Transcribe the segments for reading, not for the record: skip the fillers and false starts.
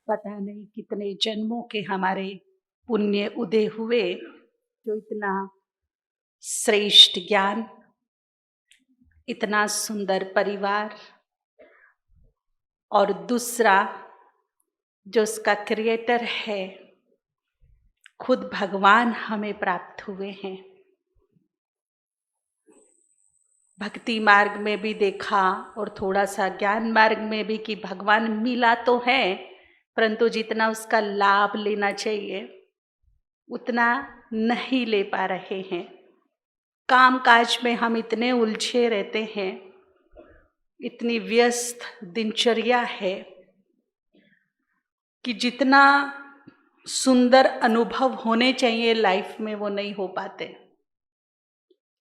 पता नहीं कितने जन्मों के हमारे पुण्य उदय हुए, जो इतना श्रेष्ठ ज्ञान, इतना सुंदर परिवार, और दूसरा जो उसका क्रिएटर है, खुद भगवान हमें प्राप्त हुए हैं। भक्ति मार्ग में भी देखा और थोड़ा सा ज्ञान मार्ग में भी कि भगवान मिला तो है, परंतु जितना उसका लाभ लेना चाहिए उतना नहीं ले पा रहे हैं। काम काज में हम इतने उलझे रहते हैं, इतनी व्यस्त दिनचर्या है कि जितना सुंदर अनुभव होने चाहिए लाइफ में वो नहीं हो पाते।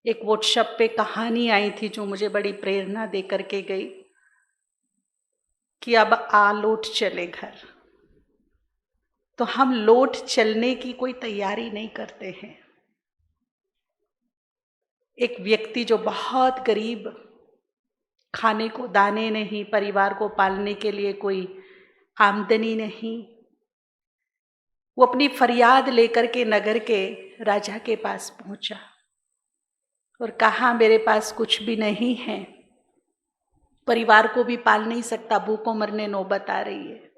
एक व्हाट्सएप पे कहानी आई थी जो मुझे बड़ी प्रेरणा दे करके गई कि अब आ लौट चले घर। तो हम लौट चलने की कोई तैयारी नहीं करते हैं। एक व्यक्ति जो बहुत गरीब, खाने को दाने नहीं, परिवार को पालने के लिए कोई आमदनी नहीं, वो अपनी फरियाद लेकर के नगर के राजा के पास पहुंचा और कहा मेरे पास कुछ भी नहीं है, परिवार को भी पाल नहीं सकता, भूखों मरने नौबत आ रही है।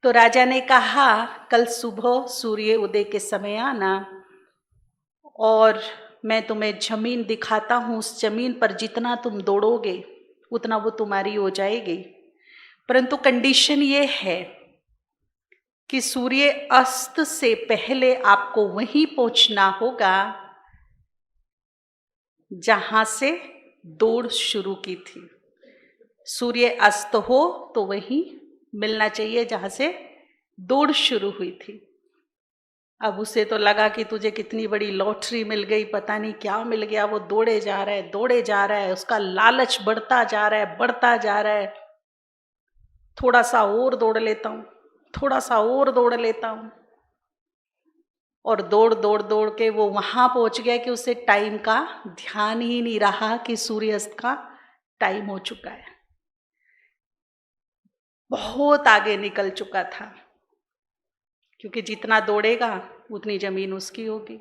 तो राजा ने कहा कल सुबह सूर्य उदय के समय आना और मैं तुम्हें जमीन दिखाता हूँ, उस जमीन पर जितना तुम दौड़ोगे उतना वो तुम्हारी हो जाएगी, परंतु कंडीशन ये है कि सूर्य अस्त से पहले आपको वहीं पहुंचना होगा जहां से दौड़ शुरू की थी। सूर्य अस्त हो तो वहीं मिलना चाहिए जहां से दौड़ शुरू हुई थी। अब उसे तो लगा कि तुझे कितनी बड़ी लॉटरी मिल गई, पता नहीं क्या मिल गया। वो दौड़े जा रहा है, दौड़े जा रहा है, उसका लालच बढ़ता जा रहा है, बढ़ता जा रहा है। थोड़ा सा और दौड़ लेता हूँ, थोड़ा सा और दौड़ लेता हूँ, और दौड़ दौड़ दौड़ के वो वहां पहुंच गया कि उसे टाइम का ध्यान ही नहीं रहा कि सूर्यास्त का टाइम हो चुका है। बहुत आगे निकल चुका था, क्योंकि जितना दौड़ेगा उतनी जमीन उसकी होगी।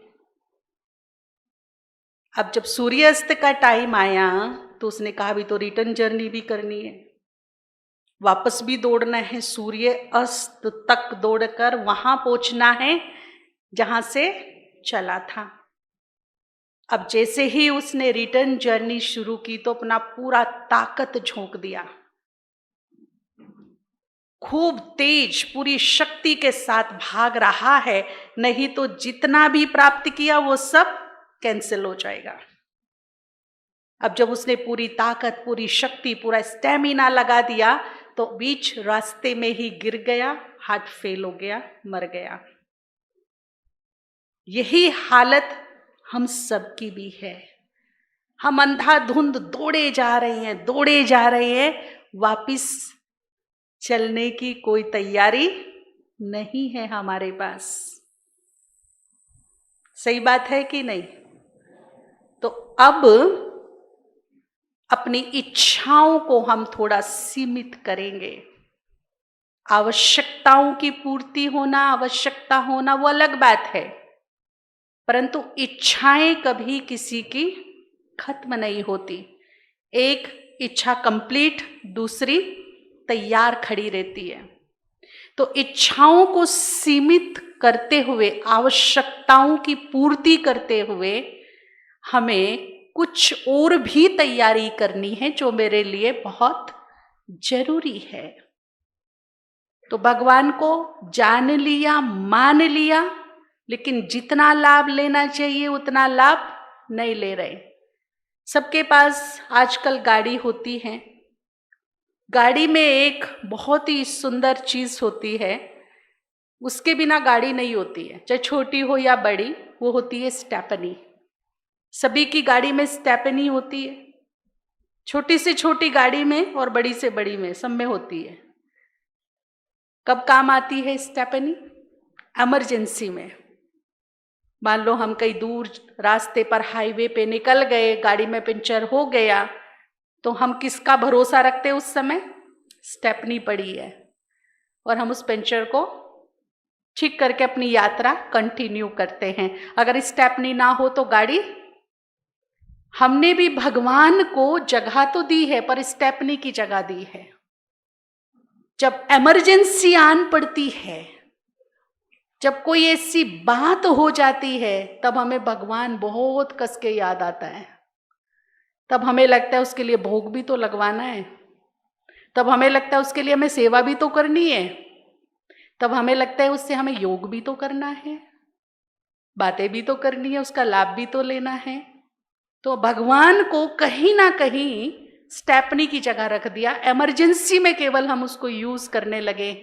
अब जब सूर्यास्त का टाइम आया तो उसने कहा अभी तो रिटर्न जर्नी भी करनी है, वापस भी दौड़ना है, सूर्य अस्त तक दौड़कर वहां पहुंचना है जहां से चला था। अब जैसे ही उसने रिटर्न जर्नी शुरू की तो अपना पूरा ताकत झोंक दिया, खूब तेज पूरी शक्ति के साथ भाग रहा है, नहीं तो जितना भी प्राप्त किया वो सब कैंसिल हो जाएगा। अब जब उसने पूरी ताकत, पूरी शक्ति, पूरा स्टेमिना लगा दिया तो बीच रास्ते में ही गिर गया, हार्ट फेल हो गया, मर गया। यही हालत हम सबकी भी है। हम अंधाधुंध दौड़े जा रहे हैं, दौड़े जा रहे हैं, वापिस चलने की कोई तैयारी नहीं है हमारे पास। सही बात है कि नहीं? तो अब अपनी इच्छाओं को हम थोड़ा सीमित करेंगे। आवश्यकताओं की पूर्ति होना, आवश्यकता होना वो अलग बात है, परंतु इच्छाएं कभी किसी की खत्म नहीं होती। एक इच्छा कंप्लीट, दूसरी तैयार खड़ी रहती है। तो इच्छाओं को सीमित करते हुए, आवश्यकताओं की पूर्ति करते हुए हमें कुछ और भी तैयारी करनी है जो मेरे लिए बहुत जरूरी है। तो भगवान को जान लिया, मान लिया, लेकिन जितना लाभ लेना चाहिए उतना लाभ नहीं ले रहे। सबके पास आजकल गाड़ी होती है, गाड़ी में एक बहुत ही सुंदर चीज होती है, उसके बिना गाड़ी नहीं होती है, चाहे छोटी हो या बड़ी, वो होती है स्टेपनी। सभी की गाड़ी में स्टेपनी होती है, छोटी से छोटी गाड़ी में और बड़ी से बड़ी में, सब में होती है। कब काम आती है स्टेपनी? इमरजेंसी में। मान लो हम कहीं दूर रास्ते पर हाईवे पे निकल गए, गाड़ी में पंचर हो गया, तो हम किसका भरोसा रखते हैं उस समय? स्टेपनी पड़ी है। और हम उस पंचर को ठीक करके अपनी यात्रा कंटिन्यू करते हैं। अगर स्टेपनी ना हो तो गाड़ी, हमने भी भगवान को जगह तो दी है पर स्टेपनी की जगह दी है। जब इमरजेंसी आन पड़ती है, जब कोई ऐसी बात हो जाती है, तब हमें भगवान बहुत कस के याद आता है। तब हमें लगता है उसके लिए भोग भी तो लगवाना है, तब हमें लगता है उसके लिए हमें सेवा भी तो करनी है, तब हमें लगता है उससे हमें योग भी तो करना है, बातें भी तो करनी है, उसका लाभ भी तो लेना है। तो भगवान को कहीं ना कहीं स्टेपनी की जगह रख दिया। इमरजेंसी में केवल हम उसको यूज करने लगे।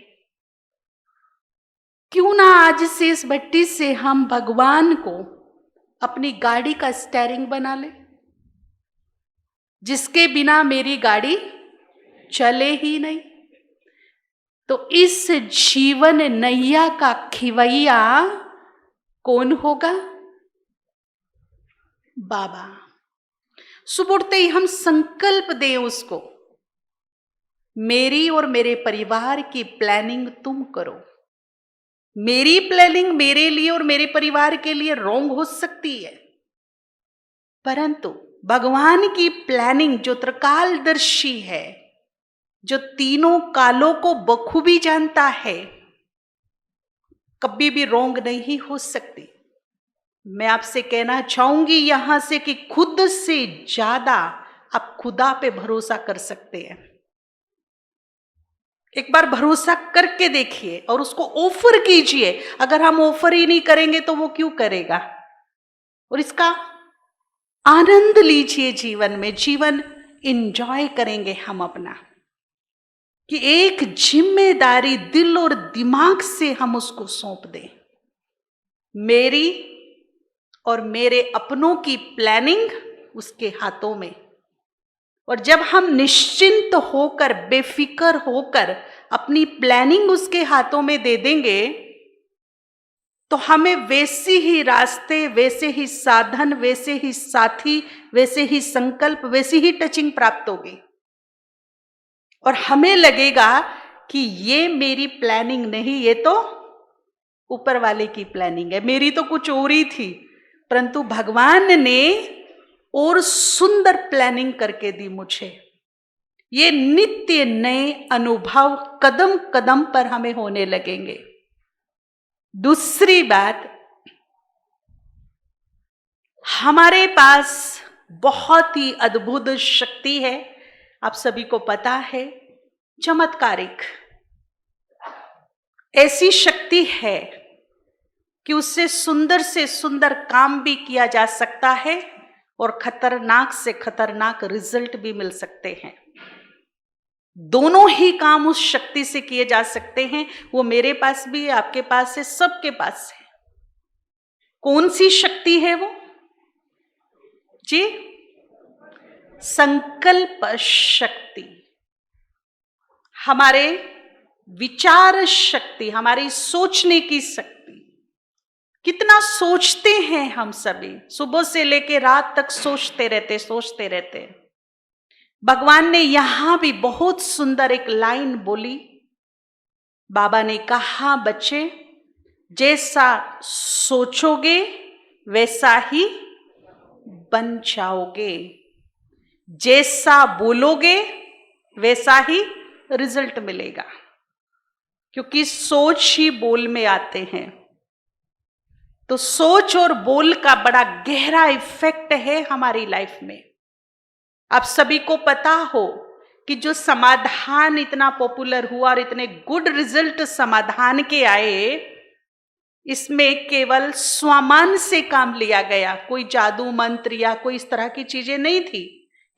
क्यों ना आज से इस भट्टी से हम भगवान को अपनी गाड़ी का स्टीयरिंग बना ले, जिसके बिना मेरी गाड़ी चले ही नहीं। तो इस जीवन नैया का खिवैया कौन होगा? बाबा। सुबह उठते ही हम संकल्प दें उसको, मेरी और मेरे परिवार की प्लानिंग तुम करो। मेरी प्लानिंग मेरे लिए और मेरे परिवार के लिए रॉन्ग हो सकती है, परंतु भगवान की प्लानिंग जो त्रिकालदर्शी है, जो तीनों कालों को बखूबी जानता है, कभी भी रॉन्ग नहीं हो सकती। मैं आपसे कहना चाहूंगी यहां से कि खुद से ज्यादा आप खुदा पे भरोसा कर सकते हैं। एक बार भरोसा करके देखिए और उसको ऑफर कीजिए। अगर हम ऑफर ही नहीं करेंगे तो वो क्यों करेगा? और इसका आनंद लीजिए जीवन में। जीवन एंजॉय करेंगे हम अपना, कि एक जिम्मेदारी दिल और दिमाग से हम उसको सौंप दें। मेरी और मेरे अपनों की प्लानिंग उसके हाथों में। और जब हम निश्चिंत होकर, बेफिक्र होकर अपनी प्लानिंग उसके हाथों में दे देंगे, तो हमें वैसे ही रास्ते, वैसे ही साधन, वैसे ही साथी, वैसे ही संकल्प, वैसी ही टचिंग प्राप्त होगी। और हमें लगेगा कि ये मेरी प्लानिंग नहीं, ये तो ऊपर वाले की प्लानिंग है, मेरी तो कुछ और ही थी, परंतु भगवान ने और सुंदर प्लानिंग करके दी मुझे। ये नित्य नए अनुभव कदम कदम पर हमें होने लगेंगे। दूसरी बात, हमारे पास बहुत ही अद्भुत शक्ति है, आप सभी को पता है, चमत्कारिक। ऐसी शक्ति है कि उससे सुंदर से सुंदर काम भी किया जा सकता है और खतरनाक से खतरनाक रिजल्ट भी मिल सकते हैं। दोनों ही काम उस शक्ति से किए जा सकते हैं। वो मेरे पास भी है, आपके पास है, सबके पास है। कौन सी शक्ति है वो जी? संकल्प शक्ति, हमारे विचार शक्ति, हमारी सोचने की शक्ति। कितना सोचते हैं हम सभी, सुबह से लेकर रात तक सोचते रहते। भगवान ने यहां भी बहुत सुंदर एक लाइन बोली। बाबा ने कहा, बच्चे जैसा सोचोगे वैसा ही बन जाओगे, जैसा बोलोगे वैसा ही रिजल्ट मिलेगा, क्योंकि सोच ही बोल में आते हैं। तो सोच और बोल का बड़ा गहरा इफेक्ट है हमारी लाइफ में। आप सभी को पता हो कि जो समाधान इतना पॉपुलर हुआ और इतने गुड रिजल्ट समाधान के आए, इसमें केवल स्वामान से काम लिया गया। कोई जादू मंत्र या कोई इस तरह की चीजें नहीं थी,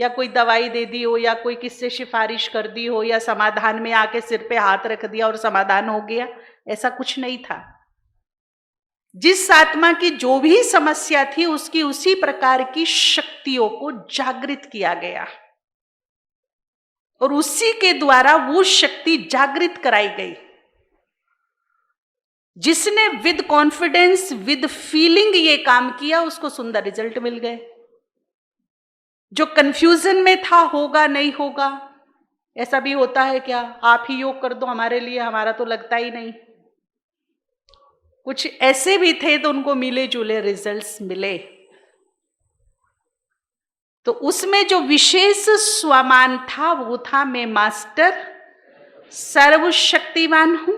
या कोई दवाई दे दी हो, या कोई किससे सिफारिश कर दी हो, या समाधान में आके सिर पे हाथ रख दिया और समाधान हो गया, ऐसा कुछ नहीं था। जिस आत्मा की जो भी समस्या थी, उसकी उसी प्रकार की शक्तियों को जागृत किया गया और उसी के द्वारा वो शक्ति जागृत कराई गई। जिसने विद कॉन्फिडेंस, विद फीलिंग ये काम किया, उसको सुंदर रिजल्ट मिल गए। जो कंफ्यूजन में था, होगा नहीं होगा, ऐसा भी होता है क्या? आप ही योग कर दो हमारे लिए, हमारा तो लगता ही नहीं। कुछ ऐसे भी थे तो उनको मिले जुले रिजल्ट्स मिले। तो उसमें जो विशेष स्वमान था वो था, मैं मास्टर सर्वशक्तिवान हूं।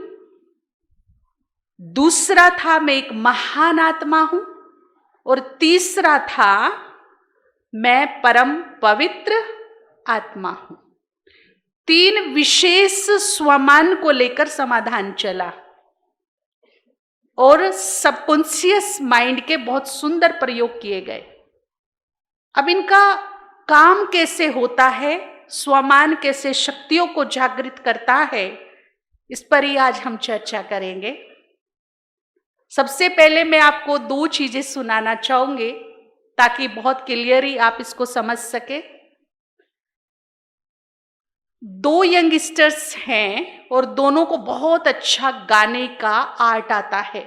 दूसरा था, मैं एक महान आत्मा हूं। और तीसरा था, मैं परम पवित्र आत्मा हूं। 3 विशेष स्वमान को लेकर समाधान चला और सबकॉन्शियस माइंड के बहुत सुंदर प्रयोग किए गए। अब इनका काम कैसे होता है, स्वमान कैसे शक्तियों को जागृत करता है, इस पर ही आज हम चर्चा करेंगे। सबसे पहले मैं आपको 2 चीजें सुनाना चाहूंगी ताकि बहुत क्लियरली आप इसको समझ सके। 2 यंगस्टर्स हैं और दोनों को बहुत अच्छा गाने का आर्ट आता है,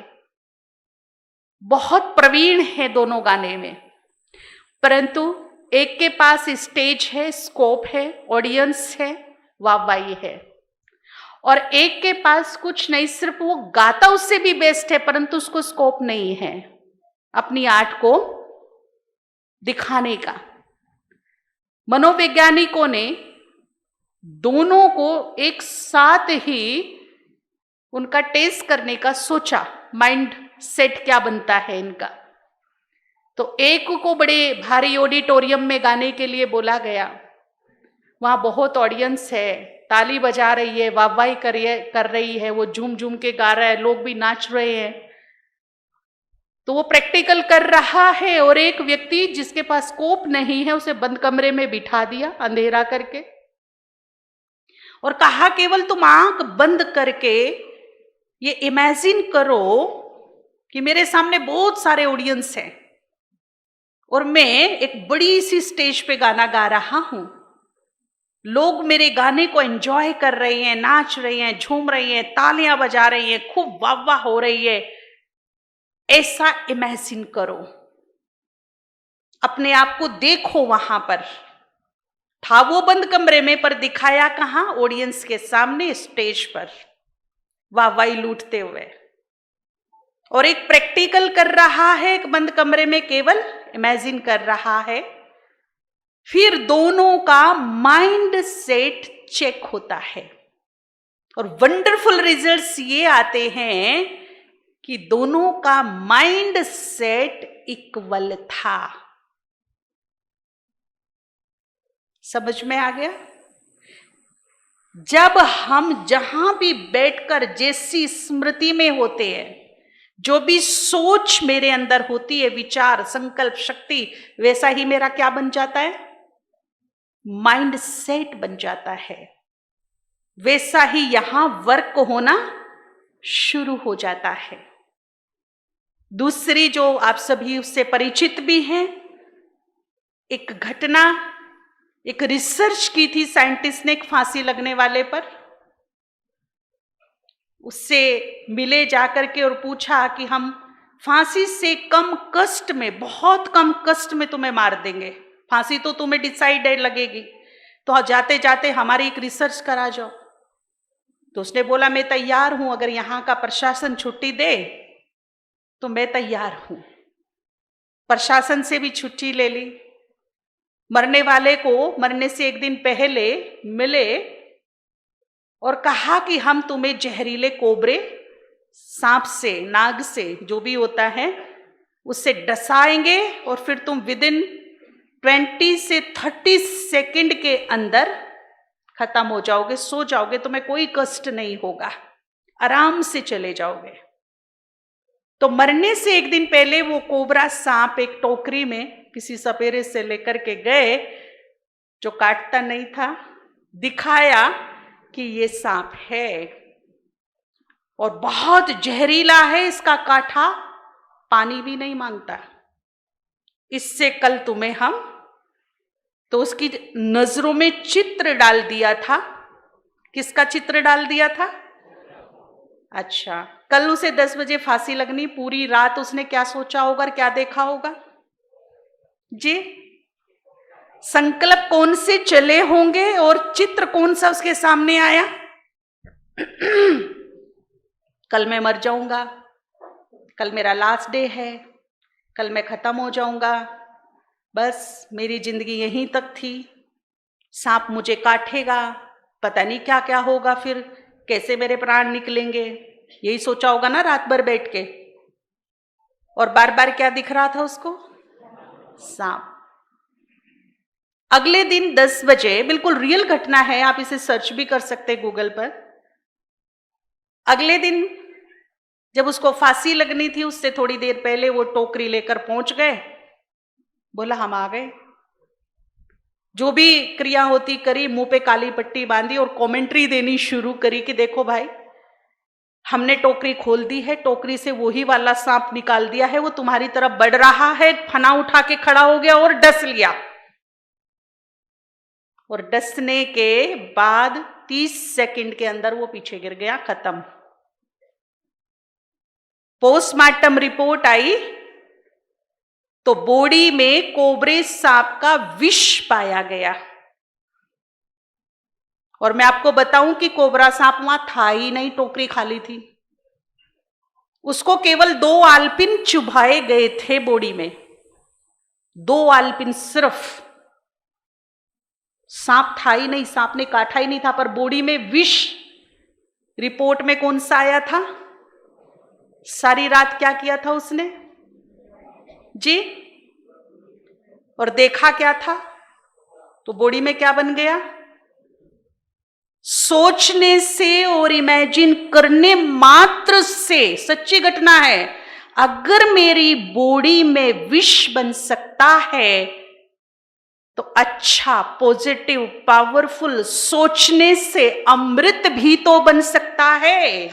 बहुत प्रवीण है दोनों गाने में। परंतु एक के पास स्टेज है, स्कोप है, ऑडियंस है, वाहवाही है, और एक के पास कुछ नहीं, सिर्फ वो गाता उससे भी बेस्ट है परंतु उसको स्कोप नहीं है अपनी आर्ट को दिखाने का। मनोवैज्ञानिकों ने दोनों को एक साथ ही उनका टेस्ट करने का सोचा, माइंड सेट क्या बनता है इनका। तो एक को बड़े भारी ऑडिटोरियम में गाने के लिए बोला गया, वहां बहुत ऑडियंस है, ताली बजा रही है, वाहवाही कर रही है, वो झूम झूम के गा रहा है, लोग भी नाच रहे हैं। तो वो प्रैक्टिकल कर रहा है और एक व्यक्ति जिसके पास स्कोप नहीं है उसे बंद कमरे में बिठा दिया अंधेरा करके और कहा, केवल तुम आंख बंद करके ये इमेजिन करो कि मेरे सामने बहुत सारे ऑडियंस हैं और मैं एक बड़ी सी स्टेज पे गाना गा रहा हूं। लोग मेरे गाने को एंजॉय कर रहे हैं, नाच रहे हैं, झूम रही हैं, तालियां बजा रही हैं, खूब वाह वाह हो रही है। ऐसा इमेजिन करो, अपने आप को देखो वहां पर। था वो बंद कमरे में पर दिखाया कहां? ऑडियंस के सामने, स्टेज पर वाहवाही लूटते हुए। और एक प्रैक्टिकल कर रहा है, एक बंद कमरे में केवल इमेजिन कर रहा है। फिर दोनों का माइंड सेट चेक होता है और वंडरफुल रिजल्ट्स ये आते हैं कि दोनों का माइंड सेट इक्वल था। समझ में आ गया? जब हम जहां भी बैठकर जैसी स्मृति में होते हैं, जो भी सोच मेरे अंदर होती है, विचार, संकल्प, शक्ति, वैसा ही मेरा क्या बन जाता है? माइंड सेट बन जाता है। वैसा ही यहां वर्क होना शुरू हो जाता है। दूसरी जो आप सभी उससे परिचित भी हैं, एक घटना, एक रिसर्च की थी साइंटिस्ट ने एक फांसी लगने वाले पर। उससे मिले जाकर के और पूछा कि हम फांसी से कम कष्ट में, बहुत कम कष्ट में तुम्हें मार देंगे, फांसी तो तुम्हें डिसाइडेड लगेगी, तो जाते जाते हमारी एक रिसर्च करा जाओ। तो उसने बोला, मैं तैयार हूं, अगर यहां का प्रशासन छुट्टी दे तो मैं तैयार हूं। प्रशासन से भी छुट्टी ले ली। मरने वाले को मरने से एक दिन पहले मिले और कहा कि हम तुम्हें जहरीले कोबरे, सांप से, नाग से, जो भी होता है, उससे डसाएंगे और फिर तुम विदिन 20 से 30 सेकंड के अंदर खत्म हो जाओगे, सो जाओगे, तुम्हें कोई कष्ट नहीं होगा, आराम से चले जाओगे। तो मरने से एक दिन पहले वो कोबरा सांप एक टोकरी में किसी सपेरे से लेकर के गए, जो काटता नहीं था, दिखाया कि ये सांप है और बहुत जहरीला है, इसका कांटा पानी भी नहीं मांगता, इससे कल तुम्हें हम, तो उसकी नजरों में चित्र डाल दिया था। किसका चित्र डाल दिया था? अच्छा, कल उसे 10 बजे फांसी लगनी, पूरी रात उसने क्या सोचा होगा और क्या देखा होगा जी? संकल्प कौन से चले होंगे और चित्र कौन सा उसके सामने आया? कल मैं मर जाऊंगा, कल मेरा लास्ट डे है, कल मैं खत्म हो जाऊंगा, बस मेरी जिंदगी यहीं तक थी, सांप मुझे काटेगा, पता नहीं क्या क्या होगा, फिर कैसे मेरे प्राण निकलेंगे, यही सोचा होगा ना रात भर बैठ के। और बार बार क्या दिख रहा था उसको? सांप। अगले दिन 10 बजे, बिल्कुल रियल घटना है, आप इसे सर्च भी कर सकते गूगल पर। अगले दिन जब उसको फांसी लगनी थी, उससे थोड़ी देर पहले वो टोकरी लेकर पहुंच गए, बोला हम आ गए। जो भी क्रिया होती करी, मुंह पे काली पट्टी बांधी और कमेंट्री देनी शुरू करी कि देखो भाई, हमने टोकरी खोल दी है, टोकरी से वही वाला सांप निकाल दिया है, वो तुम्हारी तरफ बढ़ रहा है, फना उठा के खड़ा हो गया और डस लिया। और डसने के बाद 30 सेकंड के अंदर वो पीछे गिर गया, खत्म। पोस्टमार्टम रिपोर्ट आई तो बॉडी में कोबरे सांप का विष पाया गया। और मैं आपको बताऊं कि कोबरा सांप वहां था ही नहीं, टोकरी खाली थी। उसको केवल 2 आलपिन चुभाए गए थे बॉडी में, 2 आलपिन सिर्फ। सांप था ही नहीं, सांप ने काटा ही नहीं था, पर बॉडी में विष रिपोर्ट में कौन सा आया था? सारी रात क्या किया था उसने जी? और देखा क्या था? तो बॉडी में क्या बन गया? सोचने से और इमेजिन करने मात्र से, सच्ची घटना है, अगर मेरी बॉडी में विष बन सकता है तो अच्छा, पॉजिटिव, पावरफुल सोचने से अमृत भी तो बन सकता है।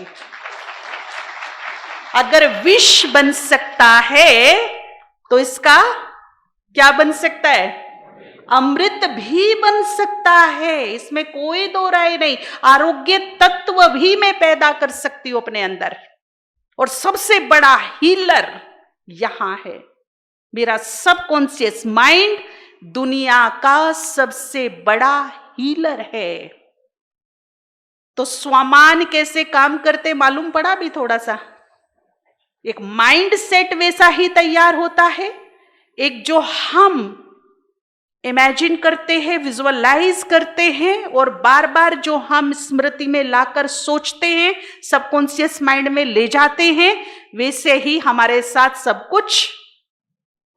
अगर विष बन सकता है तो इसका क्या बन सकता है? अमृत भी बन सकता है, इसमें कोई दो राय नहीं। आरोग्य तत्व भी मैं पैदा कर सकती हूं अपने अंदर। और सबसे बड़ा हीलर यहां है मेरा सबकॉन्शियस माइंड, दुनिया का सबसे बड़ा हीलर है। तो स्वामान कैसे काम करते मालूम पड़ा भी थोड़ा सा? एक माइंड सेट वैसा ही तैयार होता है, एक जो हम इमेजिन करते हैं, विजुअलाइज करते हैं और बार बार जो हम स्मृति में लाकर सोचते हैं, सबकॉन्शियस माइंड में ले जाते हैं, वैसे ही हमारे साथ सब कुछ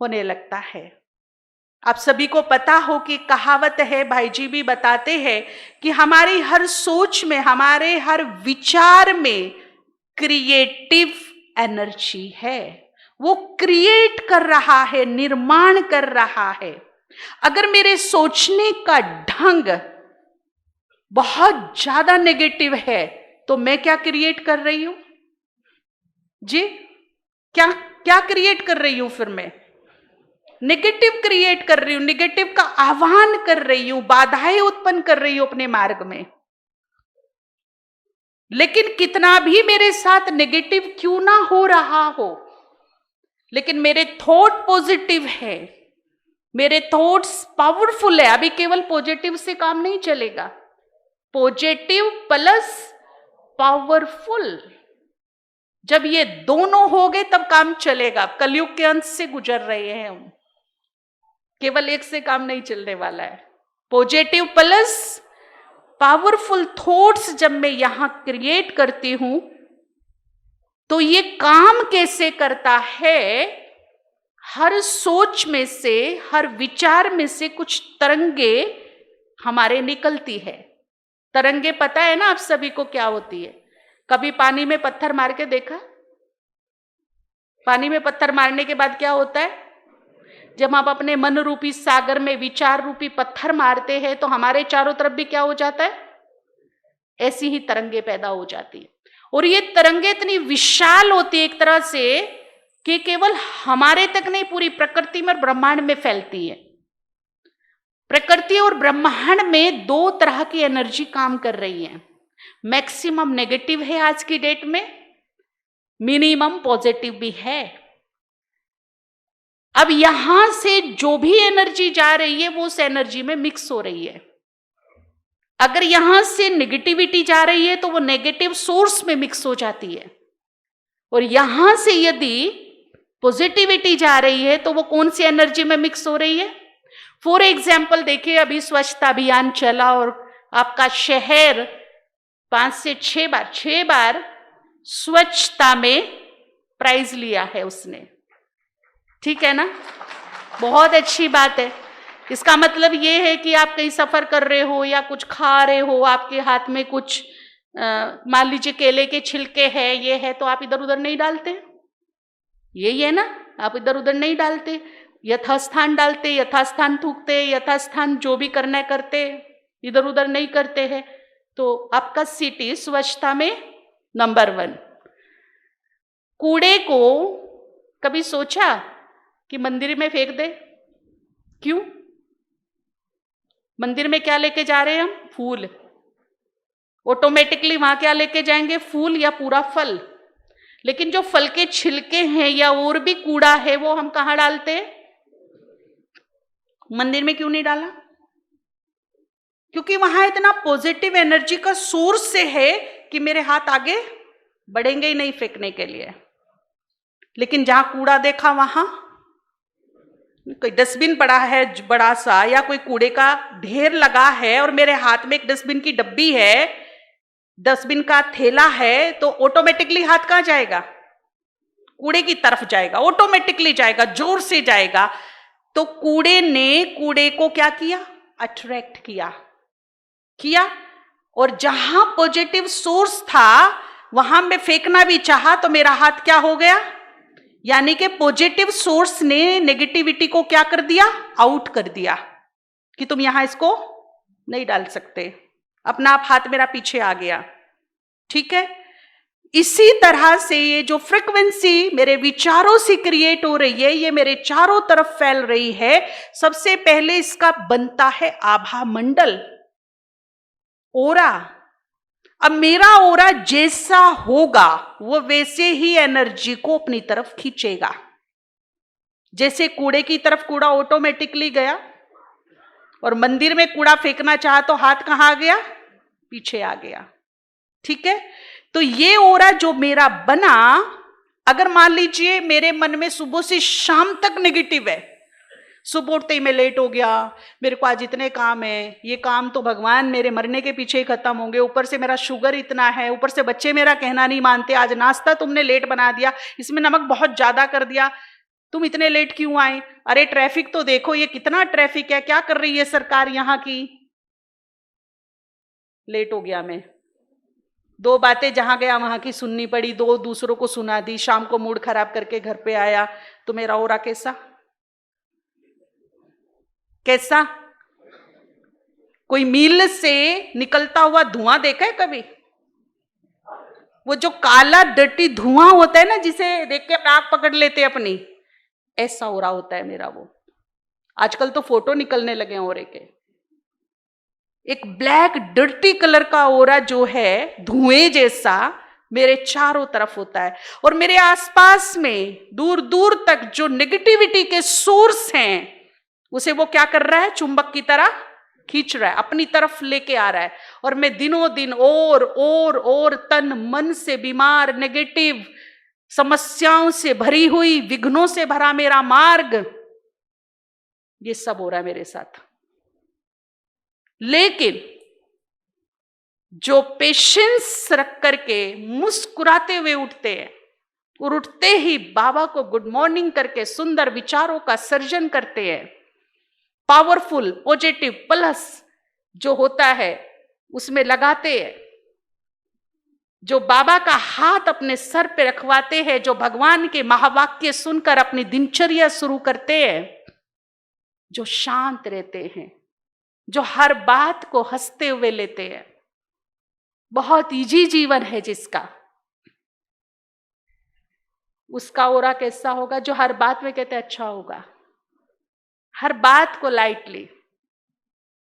होने लगता है। आप सभी को पता हो कि कहावत है, भाई जी भी बताते हैं कि हमारी हर सोच में, हमारे हर विचार में क्रिएटिव एनर्जी है। वो क्रिएट कर रहा है, निर्माण कर रहा है। अगर मेरे सोचने का ढंग बहुत ज्यादा नेगेटिव है तो मैं क्या क्रिएट कर रही हूं जी? क्या क्या क्रिएट कर रही हूं? फिर मैं नेगेटिव क्रिएट कर रही हूं, नेगेटिव का आह्वान कर रही हूं, बाधाएं उत्पन्न कर रही हूं अपने मार्ग में। लेकिन कितना भी मेरे साथ नेगेटिव क्यों ना हो रहा हो, लेकिन मेरे थॉट पॉजिटिव है, मेरे थॉट्स पावरफुल है। अभी केवल पॉजिटिव से काम नहीं चलेगा, पॉजिटिव प्लस पावरफुल, जब ये दोनों हो गए तब काम चलेगा। कलयुग के अंत से गुजर रहे हैं हम, केवल एक से काम नहीं चलने वाला है। पॉजिटिव प्लस पावरफुल थॉट्स जब मैं यहां क्रिएट करती हूं तो ये काम कैसे करता है? हर सोच में से, हर विचार में से कुछ तरंगे हमारे निकलती है। तरंगे पता है ना आप सभी को क्या होती है? कभी पानी में पत्थर मार के देखा? पानी में पत्थर मारने के बाद क्या होता है? जब आप अपने मन रूपी सागर में विचार रूपी पत्थर मारते हैं तो हमारे चारों तरफ भी क्या हो जाता है? ऐसी ही तरंगे पैदा हो जाती है। और ये तरंगे इतनी विशाल होती है एक तरह से कि केवल हमारे तक नहीं, पूरी प्रकृति में, ब्रह्मांड में फैलती है। प्रकृति और ब्रह्मांड में 2 तरह की एनर्जी काम कर रही है। मैक्सिमम नेगेटिव है आज की डेट में, मिनिमम पॉजिटिव भी है। अब यहां से जो भी एनर्जी जा रही है वो उस एनर्जी में मिक्स हो रही है। अगर यहां से नेगेटिविटी जा रही है तो वो नेगेटिव सोर्स में मिक्स हो जाती है, और यहां से यदि पॉजिटिविटी जा रही है तो वो कौन सी एनर्जी में मिक्स हो रही है। फॉर एग्जाम्पल देखिए, अभी स्वच्छता अभियान चला और आपका शहर 5 से 6 बार स्वच्छता में प्राइज लिया है उसने, ठीक है ना, बहुत अच्छी बात है। इसका मतलब ये है कि आप कहीं सफर कर रहे हो या कुछ खा रहे हो, आपके हाथ में कुछ मान लीजिए केले के छिलके हैं, ये है, तो आप इधर उधर नहीं डालते, यही है ना, आप इधर उधर नहीं डालते, यथास्थान डालते, यथास्थान थूकते, यथास्थान जो भी करना है करते, इधर उधर नहीं करते हैं। तो आपका सिटी स्वच्छता में नंबर 1। कूड़े को कभी सोचा कि मंदिर में फेंक दे? क्यों? मंदिर में क्या लेके जा रहे हैं हम? फूल। ऑटोमेटिकली वहां क्या लेके जाएंगे? फूल या पूरा फल। लेकिन जो फल के छिलके हैं या और भी कूड़ा है वो हम कहाँ डालते हैं? मंदिर में क्यों नहीं डाला? क्योंकि वहां इतना पॉजिटिव एनर्जी का सोर्स से है कि मेरे हाथ आगे बढ़ेंगे ही नहीं फेंकने के लिए। लेकिन जहां कूड़ा देखा वहां कोई डस्टबिन पड़ा है बड़ा सा, या कोई कूड़े का ढेर लगा है और मेरे हाथ में एक डस्टबिन की डब्बी है, डस्टबिन का थैला है, तो ऑटोमेटिकली हाथ कहां जाएगा? कूड़े की तरफ जाएगा, ऑटोमेटिकली जाएगा, जोर से जाएगा। तो कूड़े ने कूड़े को क्या किया? अट्रैक्ट किया। और जहां पॉजिटिव सोर्स था वहां मैं फेंकना भी चाहा तो मेरा हाथ क्या हो गया? यानी कि पॉजिटिव सोर्स ने नेगेटिविटी को क्या कर दिया? आउट कर दिया कि तुम यहां इसको नहीं डाल सकते। अपना आप हाथ मेरा पीछे आ गया, ठीक है। इसी तरह से ये जो फ्रीक्वेंसी मेरे विचारों से क्रिएट हो रही है, ये मेरे चारों तरफ फैल रही है। सबसे पहले इसका बनता है आभा मंडल, ओरा। अब मेरा ओरा जैसा होगा वो वैसे ही एनर्जी को अपनी तरफ खींचेगा। जैसे कूड़े की तरफ कूड़ा ऑटोमेटिकली गया, और मंदिर में कूड़ा फेंकना चाहा तो हाथ कहां आ गया? पीछे आ गया, ठीक है। तो ये ओरा जो मेरा बना, अगर मान लीजिए मेरे मन में सुबह से शाम तक नेगेटिव है, सुबह उठते ही मैं लेट हो गया, मेरे को आज इतने काम है, ये काम तो भगवान मेरे मरने के पीछे ही खत्म होंगे, ऊपर से मेरा शुगर इतना है, ऊपर से बच्चे मेरा कहना नहीं मानते, आज नाश्ता तुमने लेट बना दिया, इसमें नमक बहुत ज्यादा कर दिया, तुम इतने लेट क्यों आए? अरे ट्रैफिक तो देखो, ये कितना ट्रैफिक है, क्या कर रही है सरकार यहाँ की? लेट हो गया मैं, 2 बातें जहां गया वहां की सुननी पड़ी, 2 दूसरों को सुना दी, शाम को मूड खराब करके घर पे आया, तो मेरा ओरा कैसा? कोई मील से निकलता हुआ धुआं देखा है कभी? वो जो काला डर्टी धुआं होता है ना, जिसे देख के नाक पकड़ लेते अपनी, ऐसा ओरा होता है मेरा वो। आजकल तो फोटो निकलने लगे हैं ओरे के। एक ब्लैक डर्टी कलर का ओरा जो है धुएं जैसा मेरे चारों तरफ होता है, और मेरे आसपास में दूर दूर तक जो नेगेटिविटी के सोर्स हैं उसे वो क्या कर रहा है? चुंबक की तरह खींच रहा है, अपनी तरफ लेके आ रहा है। और मैं दिनों दिन और तन मन से बीमार, नेगेटिव समस्याओं से भरी हुई, विघ्नों से भरा मेरा मार्ग, ये सब हो रहा है मेरे साथ। लेकिन जो पेशेंस रख करके मुस्कुराते हुए उठते हैं, और उठते ही बाबा को गुड मॉर्निंग करके सुंदर विचारों का सर्जन करते हैं, पावरफुल पॉजिटिव प्लस जो होता है उसमें लगाते हैं, जो बाबा का हाथ अपने सर पे रखवाते हैं, जो भगवान के महावाक्य सुनकर अपनी दिनचर्या शुरू करते हैं, जो शांत रहते हैं, जो हर बात को हंसते हुए लेते हैं, बहुत इजी जीवन है जिसका, उसका ओरा कैसा होगा? जो हर बात में कहते अच्छा होगा, हर बात को लाइटली,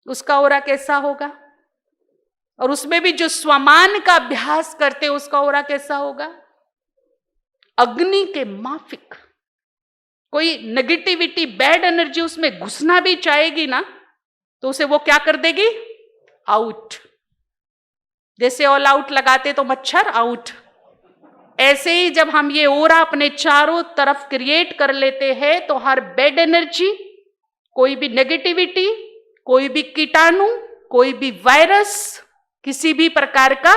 उसका ओरा कैसा होगा? और उसमें भी जो स्वमान का अभ्यास करते उसका ओरा कैसा होगा? अग्नि के माफिक। कोई नेगेटिविटी, बैड एनर्जी उसमें घुसना भी चाहेगी ना, तो उसे वो क्या कर देगी? आउट। जैसे ऑल आउट लगाते तो मच्छर आउट, ऐसे ही जब हम ये ओरा अपने चारों तरफ क्रिएट कर लेते हैं तो हर बैड एनर्जी, कोई भी नेगेटिविटी, कोई भी कीटाणु, कोई भी वायरस, किसी भी प्रकार का,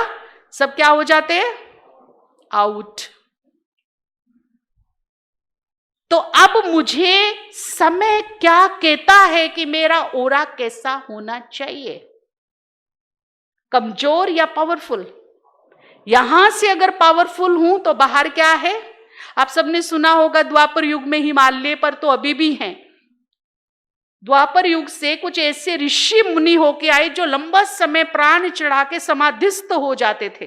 सब क्या हो जाते हैं? आउट। तो अब मुझे समय क्या कहता है कि मेरा ओरा कैसा होना चाहिए, कमजोर या पावरफुल? यहां से अगर पावरफुल हूं तो बाहर क्या है? आप सबने सुना होगा द्वापर युग में हिमालय पर तो अभी भी हैं। द्वापर युग से कुछ ऐसे ऋषि मुनि होके आए जो लंबा समय प्राण चढ़ा के समाधिस्थ हो जाते थे।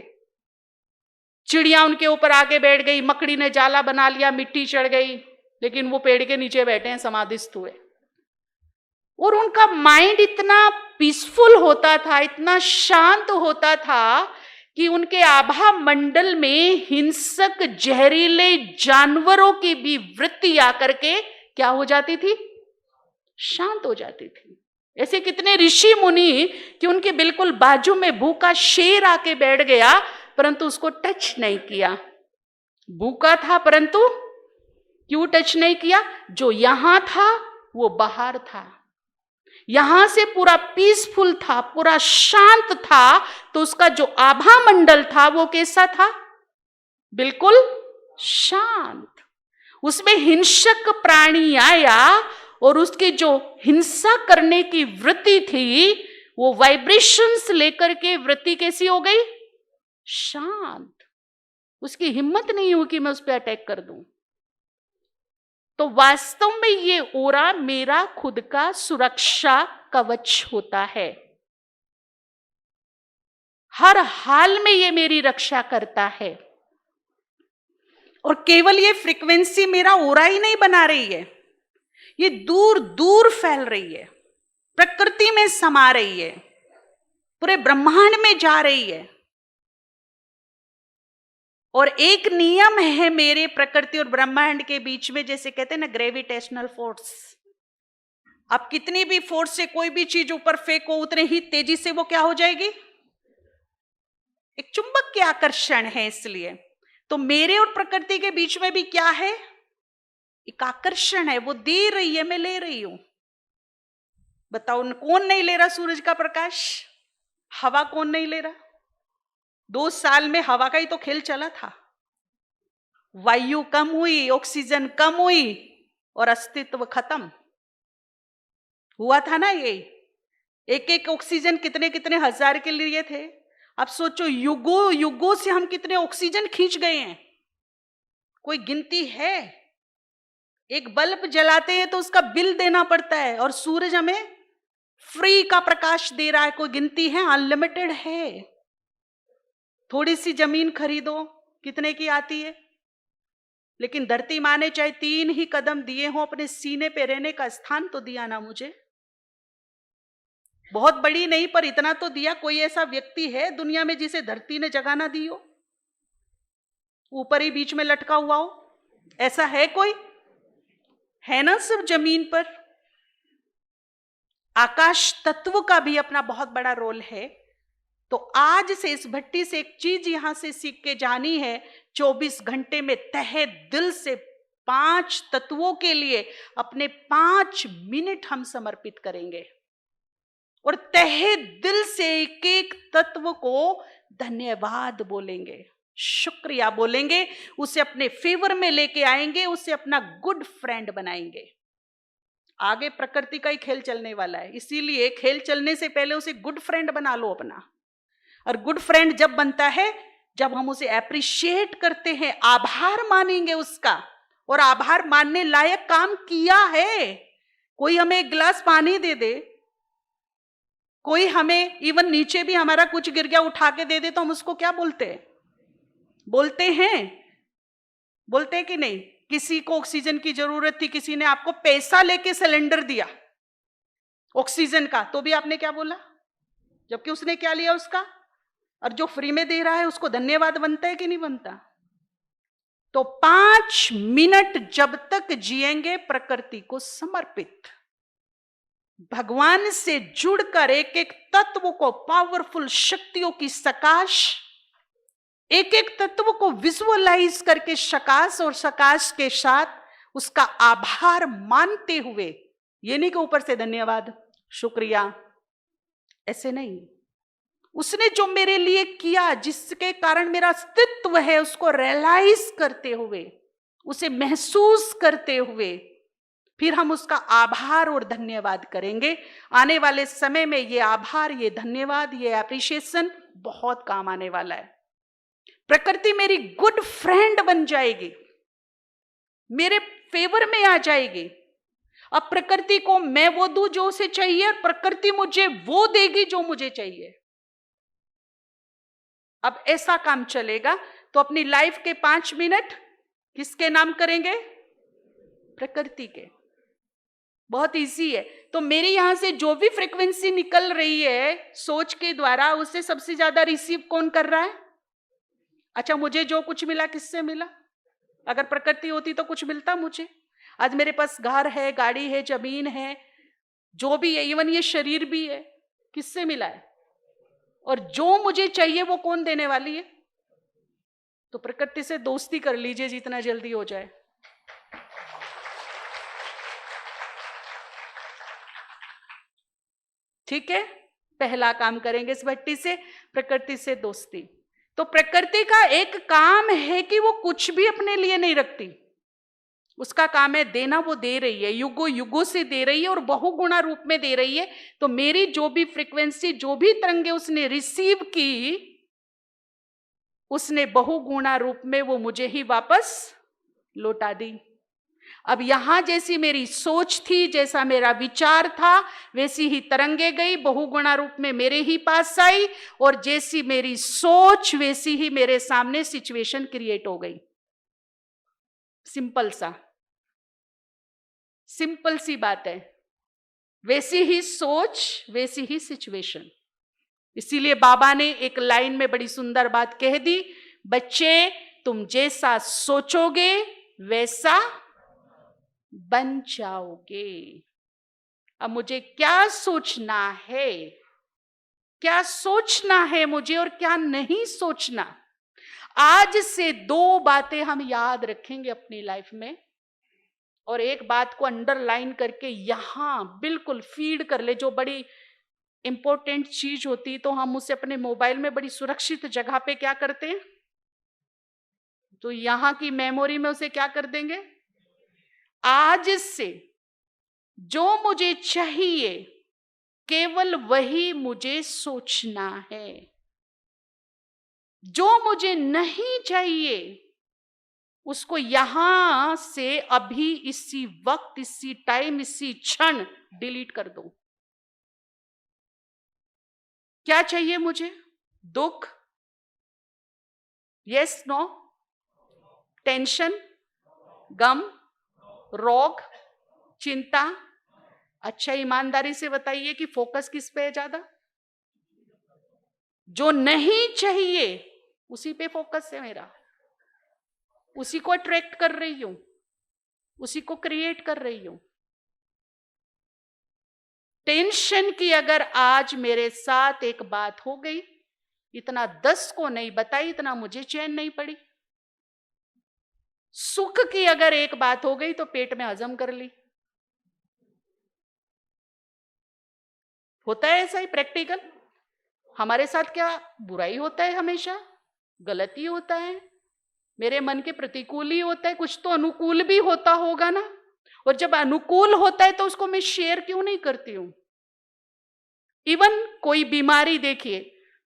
चिड़िया उनके ऊपर आके बैठ गई, मकड़ी ने जाला बना लिया, मिट्टी चढ़ गई, लेकिन वो पेड़ के नीचे बैठे हैं, समाधिस्थ हुए। और उनका माइंड इतना पीसफुल होता था, इतना शांत होता था कि उनके आभा मंडल में हिंसक जहरीले जानवरों की भी वृत्ति आकर के क्या हो जाती थी? शांत हो जाती थी। ऐसे कितने ऋषि मुनि कि उनके बिल्कुल बाजू में भूखा शेर आके बैठ गया, परंतु उसको टच नहीं किया। भूखा था परंतु क्यों टच नहीं किया? जो यहां था वो बाहर था, यहां से पूरा पीसफुल था, पूरा शांत था, तो उसका जो आभा मंडल था वो कैसा था? बिल्कुल शांत। उसमें हिंसक प्राणी आया और उसकी जो हिंसा करने की वृत्ति थी वो वाइब्रेशंस लेकर के वृत्ति कैसी हो गई? शांत। उसकी हिम्मत नहीं हुई कि मैं उस पर अटैक कर दूं। तो वास्तव में ये ओरा मेरा खुद का सुरक्षा कवच होता है। हर हाल में ये मेरी रक्षा करता है। और केवल ये फ्रीक्वेंसी मेरा ओरा ही नहीं बना रही है, ये दूर दूर फैल रही है, प्रकृति में समा रही है, पूरे ब्रह्मांड में जा रही है। और एक नियम है मेरे प्रकृति और ब्रह्मांड के बीच में, जैसे कहते हैं ना ग्रेविटेशनल फोर्स। आप कितनी भी फोर्स से कोई भी चीज ऊपर फेंको, उतने ही तेजी से वो क्या हो जाएगी? एक चुंबक के आकर्षण है। इसलिए तो मेरे और प्रकृति के बीच में भी क्या है? एक आकर्षण है। वो दे रही है, मैं ले रही हूं। बताओ कौन नहीं ले रहा सूरज का प्रकाश? हवा कौन नहीं ले रहा? 2 साल में हवा का ही तो खेल चला था। वायु कम हुई, ऑक्सीजन कम हुई और अस्तित्व खत्म हुआ था ना। ये एक एक ऑक्सीजन कितने कितने हजार के लिए थे। अब सोचो युगों युगों से हम कितने ऑक्सीजन खींच गए हैं, कोई गिनती है? एक बल्ब जलाते हैं तो उसका बिल देना पड़ता है, और सूरज हमें फ्री का प्रकाश दे रहा है। कोई गिनती है? अनलिमिटेड है। थोड़ी सी जमीन खरीदो, कितने की आती है? लेकिन धरती माँ ने चाहे 3 ही कदम दिए हो, अपने सीने पे रहने का स्थान तो दिया ना मुझे। बहुत बड़ी नहीं पर इतना तो दिया। कोई ऐसा व्यक्ति है दुनिया में जिसे धरती ने जगह ना दी हो, ऊपर ही बीच में लटका हुआ हो? ऐसा है कोई? है ना सब जमीन पर। आकाश तत्व का भी अपना बहुत बड़ा रोल है। तो आज से इस भट्टी से एक चीज यहां से सीख के जानी है, 24 घंटे में तहे दिल से 5 तत्वों के लिए अपने 5 मिनट हम समर्पित करेंगे, और तहे दिल से एक एक तत्व को धन्यवाद बोलेंगे, शुक्रिया बोलेंगे, उसे अपने फेवर में लेके आएंगे, उसे अपना गुड फ्रेंड बनाएंगे। आगे प्रकृति का ही खेल चलने वाला है, इसीलिए खेल चलने से पहले उसे गुड फ्रेंड बना लो अपना। और गुड फ्रेंड जब बनता है, जब हम उसे एप्रिशिएट करते हैं, आभार मानेंगे उसका, और आभार मानने लायक काम किया है। कोई हमें एक गिलास पानी दे दे, कोई हमें इवन नीचे भी हमारा कुछ गिर गया उठा के दे दे, तो हम उसको क्या बोलते हैं? बोलते हैं कि नहीं? किसी को ऑक्सीजन की जरूरत थी, किसी ने आपको पैसा लेके सिलेंडर दिया ऑक्सीजन का, तो भी आपने क्या बोला? जबकि उसने क्या लिया उसका? और जो फ्री में दे रहा है उसको धन्यवाद बनता है कि नहीं बनता? तो 5 मिनट जब तक जिएंगे प्रकृति को समर्पित, भगवान से जुड़कर एक एक तत्व को, पावरफुल शक्तियों की सकाश, एक एक तत्व को विजुअलाइज करके सकाश और सकाश के साथ उसका आभार मानते हुए, ये नहीं कि ऊपर से धन्यवाद शुक्रिया, ऐसे नहीं, उसने जो मेरे लिए किया, जिसके कारण मेरा अस्तित्व है, उसको रियलाइज करते हुए, उसे महसूस करते हुए फिर हम उसका आभार और धन्यवाद करेंगे। आने वाले समय में ये आभार, ये धन्यवाद, ये एप्रिशिएशन बहुत काम आने वाला है। प्रकृति मेरी गुड फ्रेंड बन जाएगी, मेरे फेवर में आ जाएगी। अब प्रकृति को मैं वो दूं जो उसे चाहिए, और प्रकृति मुझे वो देगी जो मुझे चाहिए। अब ऐसा काम चलेगा तो अपनी लाइफ के 5 मिनट किसके नाम करेंगे? प्रकृति के। बहुत इजी है। तो मेरे यहां से जो भी फ्रीक्वेंसी निकल रही है सोच के द्वारा, उससे सबसे ज्यादा रिसीव कौन कर रहा है? अच्छा, मुझे जो कुछ मिला किससे मिला? अगर प्रकृति होती तो कुछ मिलता मुझे? आज मेरे पास घर है, गाड़ी है, जमीन है, जो भी है, इवन ये शरीर भी है, किससे मिला है? और जो मुझे चाहिए वो कौन देने वाली है? तो प्रकृति से दोस्ती कर लीजिए जितना जल्दी हो जाए। ठीक है, पहला काम करेंगे इस भट्टी से, प्रकृति से दोस्ती। तो प्रकृति का एक काम है कि वो कुछ भी अपने लिए नहीं रखती, उसका काम है देना। वो दे रही है, युगों युगों से दे रही है और बहुगुणा रूप में दे रही है। तो मेरी जो भी फ्रीक्वेंसी, जो भी तरंगे उसने रिसीव की, उसने बहुगुणा रूप में वो मुझे ही वापस लौटा दी। अब यहां जैसी मेरी सोच थी, जैसा मेरा विचार था, वैसी ही तरंगे गई, बहुगुणा रूप में मेरे ही पास आई, और जैसी मेरी सोच वैसी ही मेरे सामने सिचुएशन क्रिएट हो गई। सिंपल सी बात है। वैसी ही सोच, वैसी ही सिचुएशन। इसीलिए बाबा ने एक लाइन में बड़ी सुंदर बात कह दी, बच्चे तुम जैसा सोचोगे वैसा बन जाओगे। अब मुझे क्या सोचना है, क्या सोचना है मुझे और क्या नहीं सोचना, आज से 2 बातें हम याद रखेंगे अपनी लाइफ में, और एक बात को अंडरलाइन करके यहां बिल्कुल फीड कर ले। जो बड़ी इंपॉर्टेंट चीज होती तो हम उसे अपने मोबाइल में बड़ी सुरक्षित जगह पे क्या करते हैं, तो यहां की मेमोरी में उसे क्या कर देंगे। आज से जो मुझे चाहिए केवल वही मुझे सोचना है, जो मुझे नहीं चाहिए उसको यहां से अभी इसी वक्त, इसी टाइम, इसी क्षण डिलीट कर दो। क्या चाहिए मुझे? दुख? Yes no? टेंशन, गम, रोग, चिंता? अच्छा, ईमानदारी से बताइए कि फोकस किस पे है ज्यादा? जो नहीं चाहिए उसी पे फोकस है मेरा, उसी को अट्रैक्ट कर रही हूं, उसी को क्रिएट कर रही हूं। टेंशन की अगर आज मेरे साथ एक बात हो गई, इतना 10 को नहीं बताई, इतना मुझे चैन नहीं पड़ी। सुख की अगर एक बात हो गई तो पेट में हजम कर ली। होता है ऐसा ही प्रैक्टिकल। हमारे साथ क्या बुराई होता है, हमेशा गलती होता है, मेरे मन के प्रतिकूल ही होता है, कुछ तो अनुकूल भी होता होगा ना। और जब अनुकूल होता है तो उसको मैं शेयर क्यों नहीं करती हूं। इवन कोई बीमारी देखिए,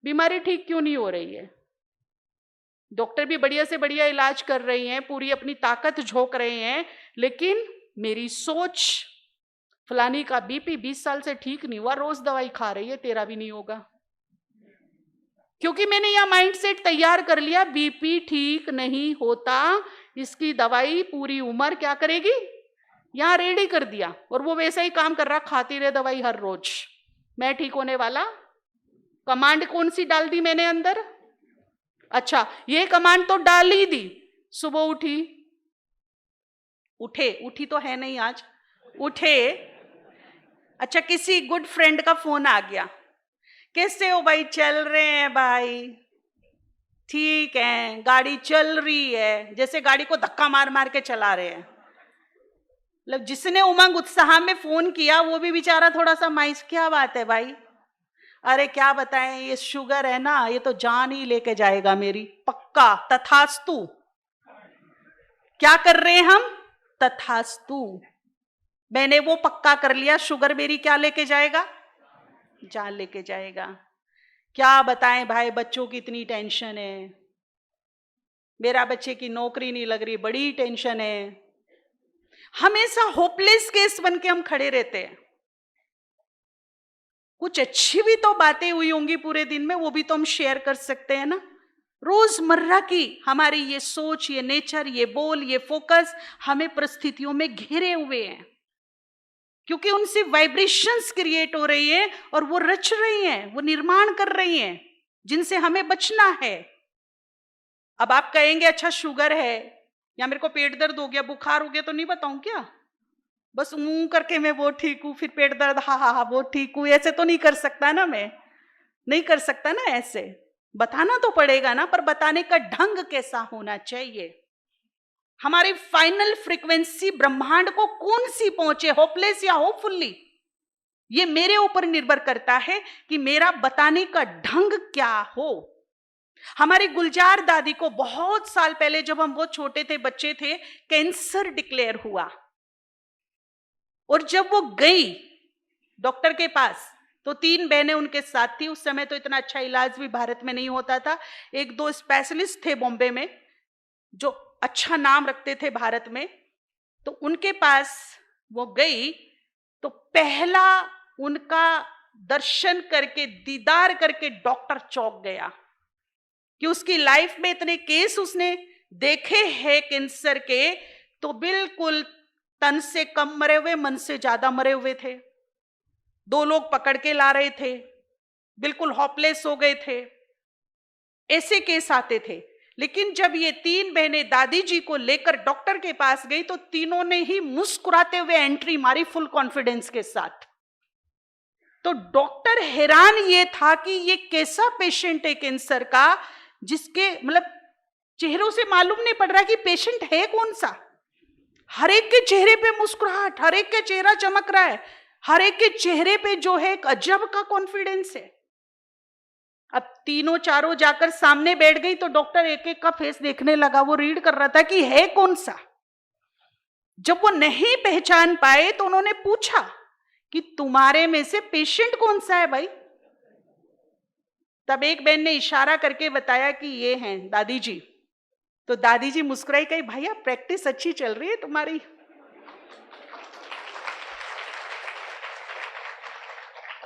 बीमारी ठीक क्यों नहीं हो रही है, डॉक्टर भी बढ़िया से बढ़िया इलाज कर रही हैं, पूरी अपनी ताकत झोंक रहे हैं, लेकिन मेरी सोच, फलानी का बीपी 20 साल से ठीक नहीं हुआ, रोज दवाई खा रही है, तेरा भी नहीं होगा। क्योंकि मैंने यह माइंडसेट तैयार कर लिया, बीपी ठीक नहीं होता, इसकी दवाई पूरी उम्र क्या करेगी, यहां रेडी कर दिया, और वो वैसा ही काम कर रहा, खाती रहे दवाई हर रोज, मैं ठीक होने वाला। कमांड कौन सी डाल दी मैंने अंदर? अच्छा, ये कमांड तो डाल ही दी, सुबह उठी तो है नहीं आज, उठे, अच्छा किसी गुड फ्रेंड का फोन आ गया, कैसे हो भाई, चल रहे हैं भाई, ठीक है, गाड़ी चल रही है, जैसे गाड़ी को धक्का मार मार के चला रहे हैं। मतलब जिसने उमंग उत्साह में फोन किया वो भी बेचारा थोड़ा सा माइस, क्या बात है भाई, अरे क्या बताएं, ये शुगर है ना, ये तो जान ही लेके जाएगा मेरी, पक्का, तथास्तु। क्या कर रहे हैं हम? तथास्तु। मैंने वो पक्का कर लिया, शुगर मेरी क्या लेके जाएगा? जान लेके जाएगा। क्या बताएं भाई, बच्चों की इतनी टेंशन है, मेरा बच्चे की नौकरी नहीं लग रही, बड़ी टेंशन है। हमेशा होपलेस केस बन के हम खड़े रहते हैं। कुछ अच्छी भी तो बातें हुई होंगी पूरे दिन में, वो भी तो हम शेयर कर सकते हैं ना। रोजमर्रा की हमारी ये सोच, ये नेचर, ये बोल, ये फोकस हमें परिस्थितियों में घेरे हुए हैं, क्योंकि उनसे वाइब्रेशंस क्रिएट हो रही है और वो रच रही हैं, वो निर्माण कर रही हैं, जिनसे हमें बचना है। अब आप कहेंगे अच्छा शुगर है या मेरे को पेट दर्द हो गया, बुखार हो गया तो नहीं बताऊं क्या? बस मुंह करके मैं वो ठीक हूं, फिर पेट दर्द, हा वो ठीक हूं, ऐसे तो नहीं कर सकता ना, मैं नहीं कर सकता ना, ऐसे बताना तो पड़ेगा ना, पर बताने का ढंग कैसा होना चाहिए। हमारी फाइनल फ्रीक्वेंसी ब्रह्मांड को कौन सी पहुंचे, होपलेस या होपफुल्ली, ये मेरे ऊपर निर्भर करता है कि मेरा बताने का ढंग क्या हो। हमारी गुलजार दादी को बहुत साल पहले, जब हम बहुत छोटे थे, बच्चे थे, कैंसर डिक्लेयर हुआ, और जब वो गई डॉक्टर के पास तो 3 बहनें उनके साथ थी। उस समय तो इतना अच्छा इलाज भी भारत में नहीं होता था, 1-2 स्पेशलिस्ट थे बॉम्बे में जो अच्छा नाम रखते थे भारत में, तो उनके पास वो गई तो पहला उनका दर्शन करके, दीदार करके डॉक्टर चौंक गया कि उसकी लाइफ में इतने केस उसने देखे हैं कैंसर के, तो बिल्कुल तन से कम मरे हुए, मन से ज्यादा मरे हुए थे। 2 लोग पकड़ के ला रहे थे, बिल्कुल हॉपलेस हो गए थे, ऐसे केस आते थे। लेकिन जब ये 3 बहनें दादी जी को लेकर डॉक्टर के पास गई तो तीनों ने ही मुस्कुराते हुए एंट्री मारी, फुल कॉन्फिडेंस के साथ। तो डॉक्टर हैरान ये था कि ये कैसा पेशेंट है कैंसर का, जिसके मतलब चेहरों से मालूम नहीं पड़ रहा कि पेशेंट है कौन सा। हर एक के चेहरे पे मुस्कुराहट, हर एक के चेहरा चमक रहा है, हर एक के चेहरे पे जो है एक अजब का कॉन्फिडेंस है। अब तीनों चारों जाकर सामने बैठ गई तो डॉक्टर एक एक का फेस देखने लगा, वो रीड कर रहा था कि है कौन सा। जब वो नहीं पहचान पाए तो उन्होंने पूछा कि तुम्हारे में से पेशेंट कौन सा है भाई? तब एक बहन ने इशारा करके बताया कि ये हैं दादी जी। तो दादी जी मुस्कुराई, कही भैया प्रैक्टिस अच्छी चल रही है तुम्हारी।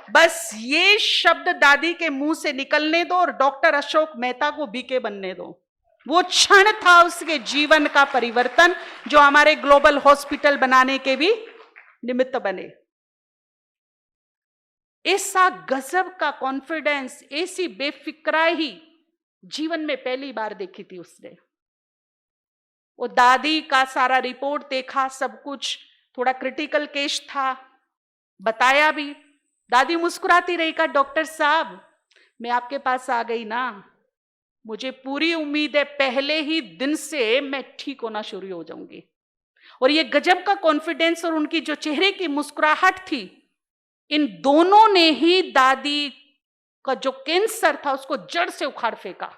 बस ये शब्द दादी के मुंह से निकलने दो और डॉक्टर अशोक मेहता को बीके बनने दो। वो क्षण था उसके जीवन का परिवर्तन, जो हमारे ग्लोबल हॉस्पिटल बनाने के भी निमित्त बने। ऐसा गजब का कॉन्फिडेंस, ऐसी बेफिक्राही जीवन में पहली बार देखी थी उसने। वो दादी का सारा रिपोर्ट देखा, सब कुछ थोड़ा क्रिटिकल केस था, बताया भी। दादी मुस्कुराती रही, कहा डॉक्टर साहब मैं आपके पास आ गई ना, मुझे पूरी उम्मीद है पहले ही दिन से मैं ठीक होना शुरू हो जाऊंगी। और ये गजब का कॉन्फिडेंस और उनकी जो चेहरे की मुस्कुराहट थी, इन दोनों ने ही दादी का जो कैंसर था उसको जड़ से उखाड़ फेंका।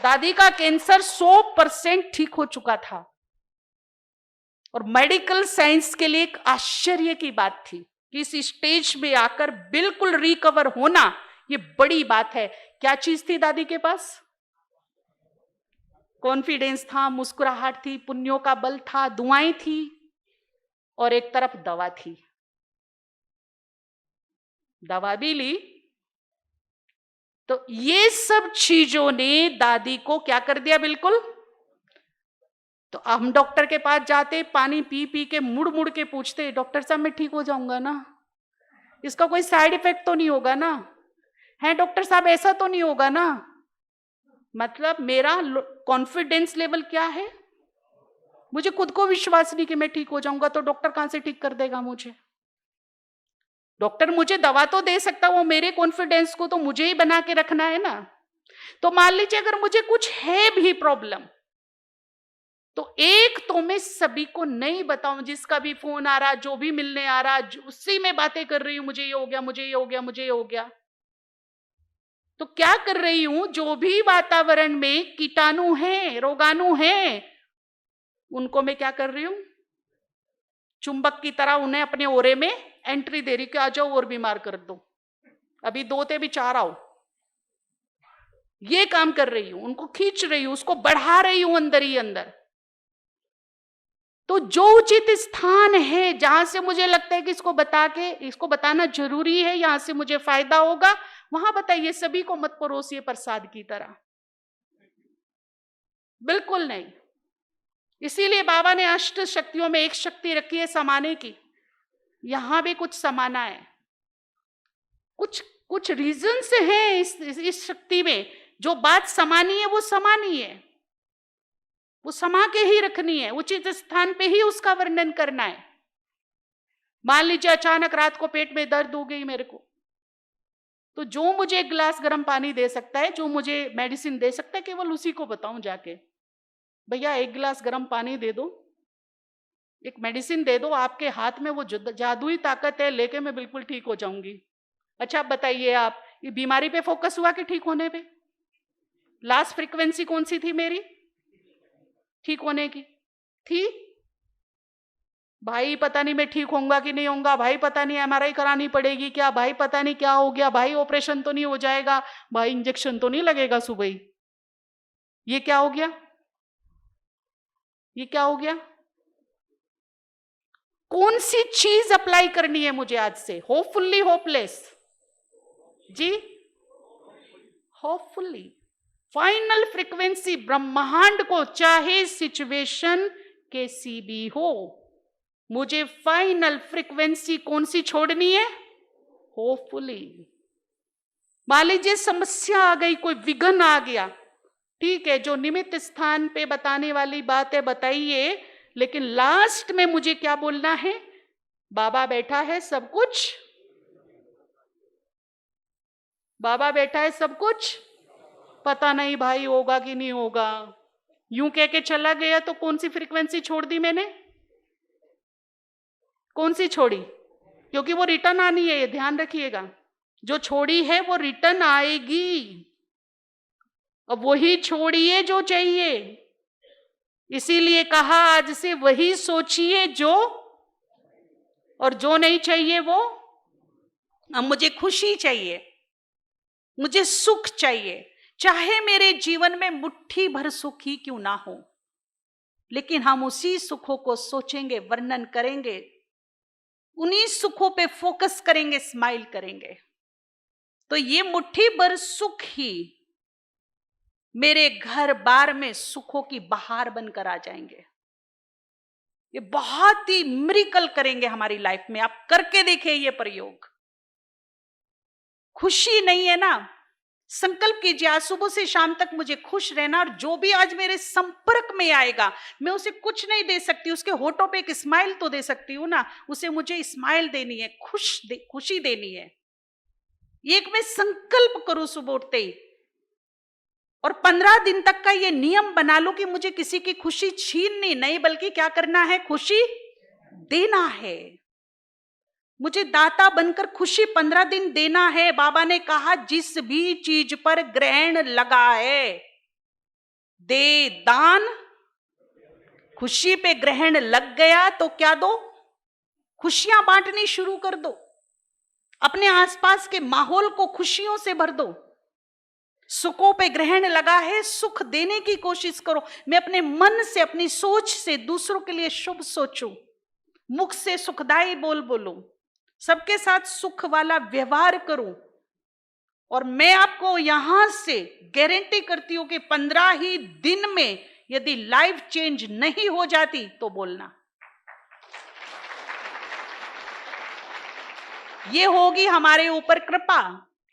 दादी का कैंसर 100% ठीक हो चुका था और मेडिकल साइंस के लिए एक आश्चर्य की बात थी कि इस स्टेज में आकर बिल्कुल रिकवर होना ये बड़ी बात है। क्या चीज थी दादी के पास? कॉन्फिडेंस था, मुस्कुराहट थी, पुण्यों का बल था, दुआएं थी, और एक तरफ दवा थी। दवा भी ली तो ये सब चीजों ने दादी को क्या कर दिया, बिल्कुल। तो हम डॉक्टर के पास जाते, पानी पी पी के मुड़ मुड़ के पूछते, डॉक्टर साहब मैं ठीक हो जाऊंगा ना, इसका कोई साइड इफेक्ट तो नहीं होगा ना, है डॉक्टर साहब ऐसा तो नहीं होगा ना। मतलब मेरा कॉन्फिडेंस लेवल क्या है? मुझे खुद को विश्वास नहीं कि मैं ठीक हो जाऊंगा, तो डॉक्टर कहां से ठीक कर देगा मुझे? डॉक्टर मुझे दवा तो दे सकता, वो मेरे कॉन्फिडेंस को तो मुझे ही बना के रखना है ना। तो मान लीजिए अगर मुझे कुछ है भी प्रॉब्लम, तो एक तो मैं सभी को नहीं बताऊं, जिसका भी फोन आ रहा, जो भी मिलने आ रहा, उसी में बातें कर रही हूं, मुझे ये हो गया, मुझे ये हो गया, मुझे ये हो गया। तो क्या कर रही हूं? जो भी वातावरण में कीटाणु हैं, रोगाणु हैं, उनको मैं क्या कर रही हूं? चुंबक की तरह उन्हें अपने ओरे में एंट्री दे रही कि आ जाओ और बीमार कर दो, अभी 2 थे भी 4 आओ। ये काम कर रही हूं, उनको खींच रही हूं, उसको बढ़ा रही हूं अंदर ही अंदर। तो जो उचित स्थान है जहां से मुझे लगता है कि इसको बताना जरूरी है, यहां से मुझे फायदा होगा, वहां बताइए। सभी को मत परोसिए प्रसाद की तरह, बिल्कुल नहीं। इसीलिए बाबा ने अष्ट शक्तियों में एक शक्ति रखी है समाने की। यहां भी कुछ समाना है, कुछ कुछ रीजंस हैं इस शक्ति में। जो बात समानी है वो समानी है, वो समा के ही रखनी है, उचित स्थान पे ही उसका वर्णन करना है। मान लीजिए अचानक रात को पेट में दर्द हो गई मेरे को, तो जो मुझे 1 गिलास गर्म पानी दे सकता है, जो मुझे मेडिसिन दे सकता है, केवल उसी को बताऊं जाके, भैया 1 गिलास गर्म पानी दे दो, एक मेडिसिन दे दो, आपके हाथ में वो जादुई ताकत है, लेके मैं बिल्कुल ठीक हो जाऊंगी। अच्छा आप बताइए, आप ये बीमारी पे फोकस हुआ कि ठीक होने पे? लास्ट फ्रीक्वेंसी कौन सी थी मेरी ठीक होने की? थी भाई पता नहीं मैं ठीक होऊंगा कि नहीं होऊंगा, भाई पता नहीं एमआरआई करानी पड़ेगी क्या, भाई पता नहीं क्या हो गया, भाई ऑपरेशन तो नहीं हो जाएगा, भाई इंजेक्शन तो नहीं लगेगा सुबह ही। ये क्या हो गया? ये क्या हो गया? कौन सी चीज अप्लाई करनी है मुझे आज से? होपफुल्ली होपलेस जी, होपफुल्ली फाइनल फ्रीक्वेंसी ब्रह्मांड को, चाहे सिचुएशन कैसी भी हो, मुझे फाइनल फ्रीक्वेंसी कौन सी छोड़नी है? होपफुली। मान लीजिए समस्या आ गई, कोई विघ्न आ गया, ठीक है, जो निमित्त स्थान पे बताने वाली बात है बताइए, लेकिन लास्ट में मुझे क्या बोलना है? बाबा बैठा है सब कुछ, बाबा बैठा है सब कुछ, पता नहीं भाई होगा कि नहीं होगा। यूं कह के चला गया तो कौन सी फ्रीक्वेंसी छोड़ दी मैंने? कौन सी छोड़ी? क्योंकि वो रिटर्न आनी है, ये ध्यान रखिएगा। जो छोड़ी है वो रिटर्न आएगी। अब वही छोड़िए जो चाहिए। इसीलिए कहा आज से वही सोचिए जो, और जो नहीं चाहिए वो। अब मुझे खुशी चाहिए, मुझे सुख चाहिए, चाहे मेरे जीवन में मुट्ठी भर सुख ही क्यों ना हो, लेकिन हम उसी सुखों को सोचेंगे, वर्णन करेंगे, उन्हीं सुखों पे फोकस करेंगे, स्माइल करेंगे। तो ये मुट्ठी भर सुख ही मेरे घर बार में सुखों की बहार बनकर आ जाएंगे। ये बहुत ही मिरेकल करेंगे हमारी लाइफ में। आप करके देखिए ये प्रयोग। खुशी नहीं है ना, संकल्प कीजिए आज सुबह से शाम तक मुझे खुश रहना, और जो भी आज मेरे संपर्क में आएगा मैं उसे कुछ नहीं दे सकती, उसके होठों पे एक स्माइल तो दे सकती हूं ना, उसे मुझे स्माइल देनी है, खुशी देनी है। एक मैं संकल्प करूं सुबह उठते ही, और 15 दिन तक का ये नियम बना लो कि मुझे किसी की खुशी छीननी नहीं, बल्कि क्या करना है? खुशी देना है। मुझे दाता बनकर खुशी 15 दिन देना है। बाबा ने कहा जिस भी चीज पर ग्रहण लगा है दे दान। खुशी पे ग्रहण लग गया तो क्या दो? खुशियां बांटनी शुरू कर दो। अपने आसपास के माहौल को खुशियों से भर दो। सुखों पे ग्रहण लगा है, सुख देने की कोशिश करो। मैं अपने मन से, अपनी सोच से दूसरों के लिए शुभ सोचूं, मुख से सुखदायी बोल बोलूं, सबके साथ सुख वाला व्यवहार करूं। और मैं आपको यहां से गारंटी करती हूं कि 15 ही दिन में यदि लाइफ चेंज नहीं हो जाती तो बोलना। ये होगी हमारे ऊपर कृपा,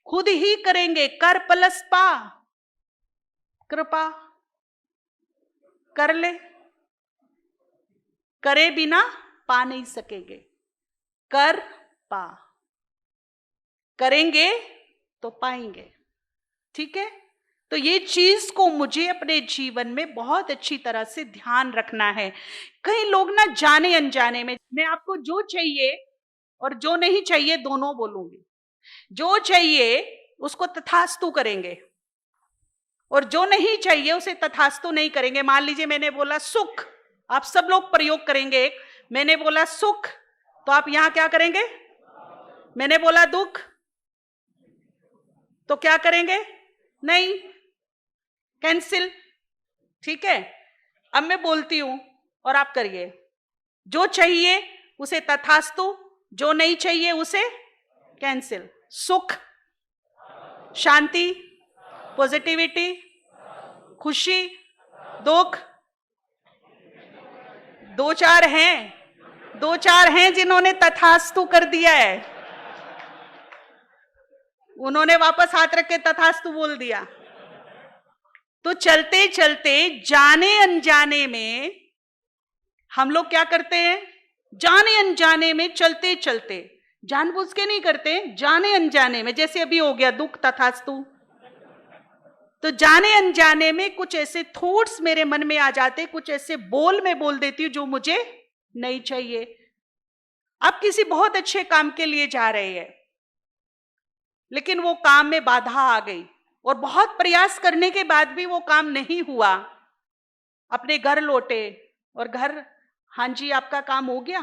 खुद ही करेंगे, कर प्लस पा। कृपा कर ले, करे बिना पा नहीं सकेंगे, कर पा, करेंगे तो पाएंगे। ठीक है, तो ये चीज को मुझे अपने जीवन में बहुत अच्छी तरह से ध्यान रखना है। कई लोग ना जाने अनजाने में, मैं आपको जो चाहिए और जो नहीं चाहिए दोनों बोलूंगी। जो चाहिए उसको तथास्तु करेंगे और जो नहीं चाहिए उसे तथास्तु नहीं करेंगे। मान लीजिए मैंने बोला सुख, आप सब लोग प्रयोग करेंगे। मैंने बोला सुख तो आप यहां क्या करेंगे? मैंने बोला दुख तो क्या करेंगे? नहीं, कैंसिल। ठीक है, अब मैं बोलती हूं और आप करिए। जो चाहिए उसे तथास्तु, जो नहीं चाहिए उसे कैंसिल। सुख, शांति, पॉजिटिविटी, खुशी, दुख। दो चार हैं जिन्होंने तथास्तु कर दिया है, उन्होंने वापस हाथ रख के तथास्तु बोल दिया। तो चलते चलते जाने अनजाने में हम लोग क्या करते हैं? जाने अनजाने में चलते चलते, जानबूझ के नहीं करते, जाने अनजाने में। जैसे अभी हो गया दुख तथास्तु, तो जाने अनजाने में कुछ ऐसे थॉट्स मेरे मन में आ जाते, कुछ ऐसे बोल मैं बोल देती हूँ जो मुझे नहीं चाहिए। आप किसी बहुत अच्छे काम के लिए जा रहे हैं, लेकिन वो काम में बाधा आ गई और बहुत प्रयास करने के बाद भी वो काम नहीं हुआ। अपने घर लौटे और घर, हाँ जी आपका काम हो गया।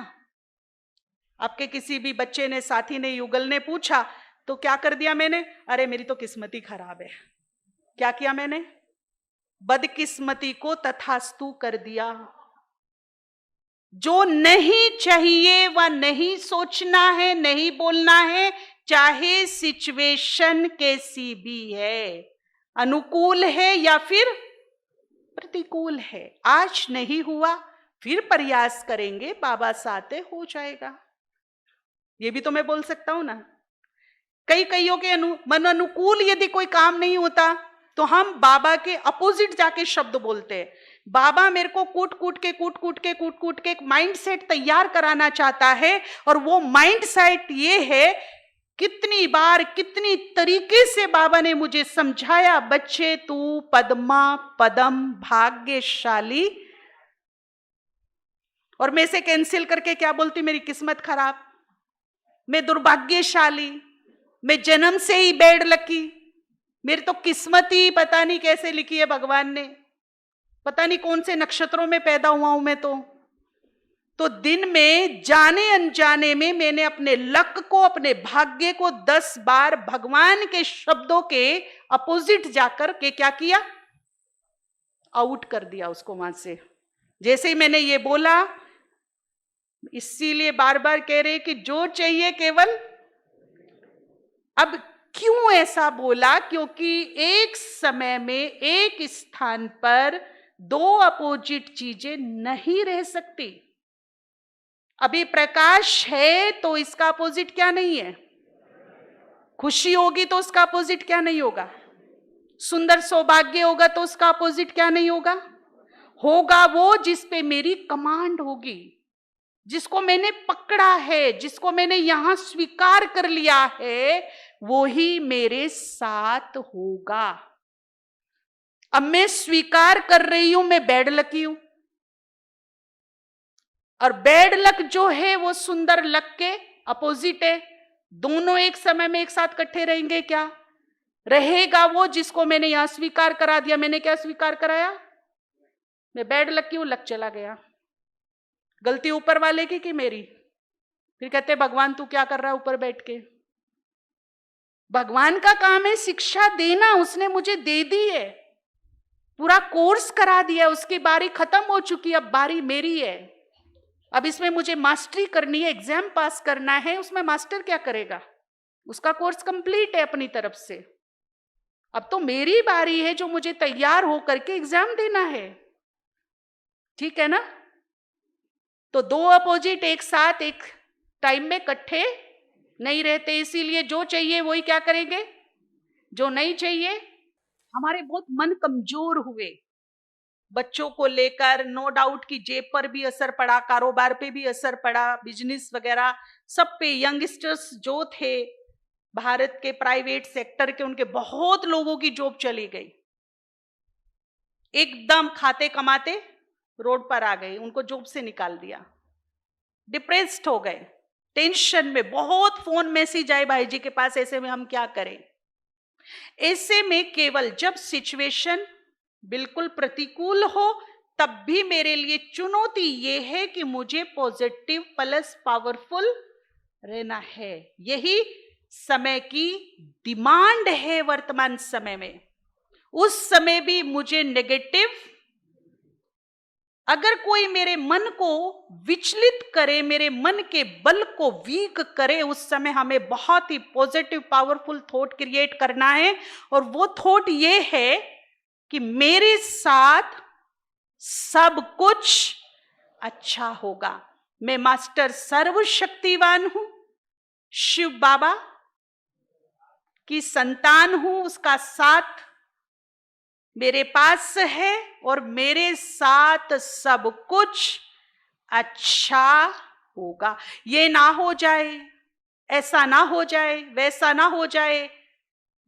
आपके किसी भी बच्चे ने, साथी ने, युगल ने पूछा तो क्या कर दिया मैंने? अरे मेरी तो किस्मत ही खराब है। क्या किया मैंने? बदकिस्मती को तथास्तु कर दिया। जो नहीं चाहिए वह नहीं सोचना है, नहीं बोलना है, चाहे सिचुएशन कैसी भी है, अनुकूल है या फिर प्रतिकूल है। आज नहीं हुआ, फिर प्रयास करेंगे, बाबा साथ है, हो जाएगा। ये भी तो मैं बोल सकता हूं ना। कईयों के मन अनुकूल यदि कोई काम नहीं होता तो हम बाबा के अपोजिट जाके शब्द बोलते हैं। बाबा मेरे को कूट कूट के एक माइंड सेट तैयार कराना चाहता है, और वो माइंड सेट ये है, कितनी बार कितनी तरीके से बाबा ने मुझे समझाया, बच्चे तू पद्मा पदम भाग्यशाली, और मैं से कैंसिल करके क्या बोलती? मेरी किस्मत खराब, मैं दुर्भाग्यशाली, मैं जन्म से ही बैड लकी, मेरी तो किस्मत ही पता नहीं कैसे लिखी है भगवान ने, पता नहीं कौन से नक्षत्रों में पैदा हुआ हूं मैं। तो दिन में जाने अनजाने में मैंने अपने लक को, अपने भाग्य को 10 बार भगवान के शब्दों के अपोजिट जाकर के क्या किया? आउट कर दिया उसको वहां से। जैसे ही मैंने ये बोला, इसीलिए बार बार कह रहे कि जो चाहिए केवल। अब क्यों ऐसा बोला? क्योंकि एक समय में एक स्थान पर दो अपोजिट चीजें नहीं रह सकती। अभी प्रकाश है तो इसका अपोजिट क्या नहीं है? खुशी होगी तो उसका अपोजिट क्या नहीं होगा? सुंदर सौभाग्य होगा तो उसका अपोजिट क्या नहीं होगा? होगा वो जिस पे मेरी कमांड होगी, जिसको मैंने पकड़ा है, जिसको मैंने यहां स्वीकार कर लिया है, वो ही मेरे साथ होगा। अब मैं स्वीकार कर रही हूं मैं बैड लकी हूं, और बैड लक जो है वो सुंदर लक के अपोजिट है। दोनों एक समय में एक साथ इकट्ठे रहेंगे क्या? रहेगा वो जिसको मैंने यहां स्वीकार करा दिया। मैंने क्या स्वीकार कराया? मैं बैड लकी हूं, लक चला गया। गलती ऊपर वाले की कि मेरी? फिर कहते भगवान तू क्या कर रहा है ऊपर बैठ के? भगवान का काम है शिक्षा देना, उसने मुझे दे दी है, पूरा कोर्स करा दिया, उसकी बारी खत्म हो चुकी, अब बारी मेरी है। अब इसमें मुझे मास्टरी करनी है, एग्जाम पास करना है। उसमें मास्टर क्या करेगा? उसका कोर्स कंप्लीट है अपनी तरफ से। अब तो मेरी बारी है जो मुझे तैयार होकर के एग्जाम देना है। ठीक है ना? तो दो अपोजिट एक साथ एक टाइम में इकट्ठे नहीं रहते, इसीलिए जो चाहिए वही क्या करेंगे, जो नहीं चाहिए हमारे बहुत मन कमजोर हुए, बच्चों को लेकर नो डाउट कि जेब पर भी असर पड़ा, कारोबार पे भी असर पड़ा, बिजनेस वगैरह सब पे। यंगस्टर्स जो थे भारत के प्राइवेट सेक्टर के, उनके बहुत लोगों की जॉब चली गई, एकदम खाते कमाते रोड पर आ गए, उनको जॉब से निकाल दिया, डिप्रेस्ड हो गए, टेंशन में। बहुत फोन मैसेज आए भाई जी के पास, ऐसे में हम क्या करें। ऐसे में केवल जब सिचुएशन बिल्कुल प्रतिकूल हो तब भी मेरे लिए चुनौती ये है कि मुझे पॉजिटिव प्लस पावरफुल रहना है। यही समय की डिमांड है वर्तमान समय में। उस समय भी मुझे नेगेटिव, अगर कोई मेरे मन को विचलित करे, मेरे मन के बल को वीक करे, उस समय हमें बहुत ही पॉजिटिव पावरफुल थॉट क्रिएट करना है। और वो थॉट ये है कि मेरे साथ सब कुछ अच्छा होगा। मैं मास्टर सर्वशक्तिवान हूं, शिव बाबा की संतान हूं, उसका साथ मेरे पास है और मेरे साथ सब कुछ अच्छा होगा। ये ना हो जाए, ऐसा ना हो जाए, वैसा ना हो जाए।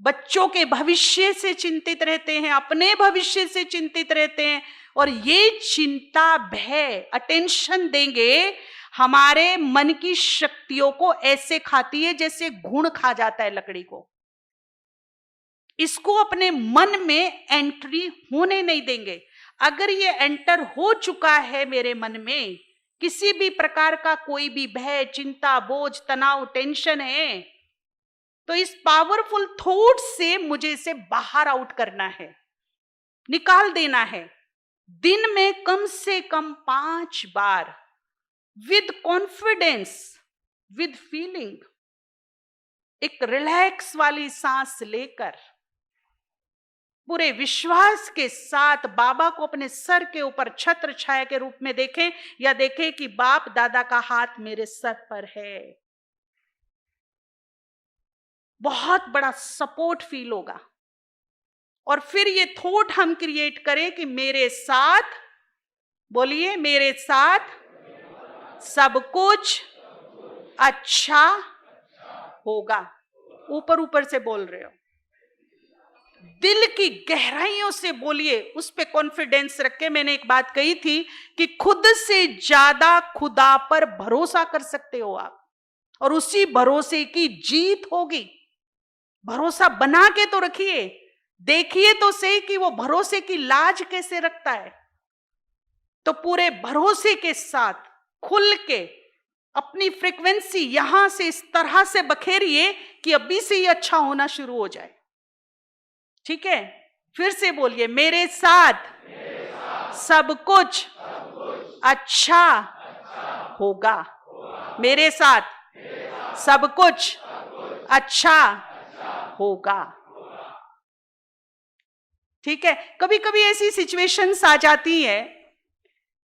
बच्चों के भविष्य से चिंतित रहते हैं, अपने भविष्य से चिंतित रहते हैं, और ये चिंता, भय, अटेंशन देंगे हमारे मन की शक्तियों को ऐसे खाती है जैसे घुन खा जाता है लकड़ी को। इसको अपने मन में एंट्री होने नहीं देंगे। अगर ये एंटर हो चुका है मेरे मन में, किसी भी प्रकार का कोई भी भय, चिंता, बोझ, तनाव, टेंशन है, तो इस पावरफुल थॉट से मुझे इसे बाहर आउट करना है, निकाल देना है। दिन में कम से कम 5 बार विद कॉन्फिडेंस, विद फीलिंग, एक रिलैक्स वाली सांस लेकर पूरे विश्वास के साथ बाबा को अपने सर के ऊपर छत्र छाया के रूप में देखें, या देखें कि बाप दादा का हाथ मेरे सर पर है। बहुत बड़ा सपोर्ट फील होगा। और फिर ये थॉट हम क्रिएट करें कि मेरे साथ, बोलिए, मेरे साथ सब कुछ अच्छा होगा। ऊपर ऊपर से बोल रहे हो, दिल की गहराइयों से बोलिए, उस पे कॉन्फिडेंस रख के। मैंने एक बात कही थी कि खुद से ज्यादा खुदा पर भरोसा कर सकते हो आप, और उसी भरोसे की जीत होगी। भरोसा बना के तो रखिए, देखिए तो सही कि वो भरोसे की लाज कैसे रखता है। तो पूरे भरोसे के साथ खुल के अपनी फ्रीक्वेंसी यहां से इस तरह से बखेरिए कि अभी से ही अच्छा होना शुरू हो जाए। ठीक है, फिर से बोलिए, मेरे साथ सब कुछ अच्छा होगा। मेरे साथ सब कुछ अच्छा होगा। ठीक है, कभी कभी ऐसी सिचुएशंस आ जाती है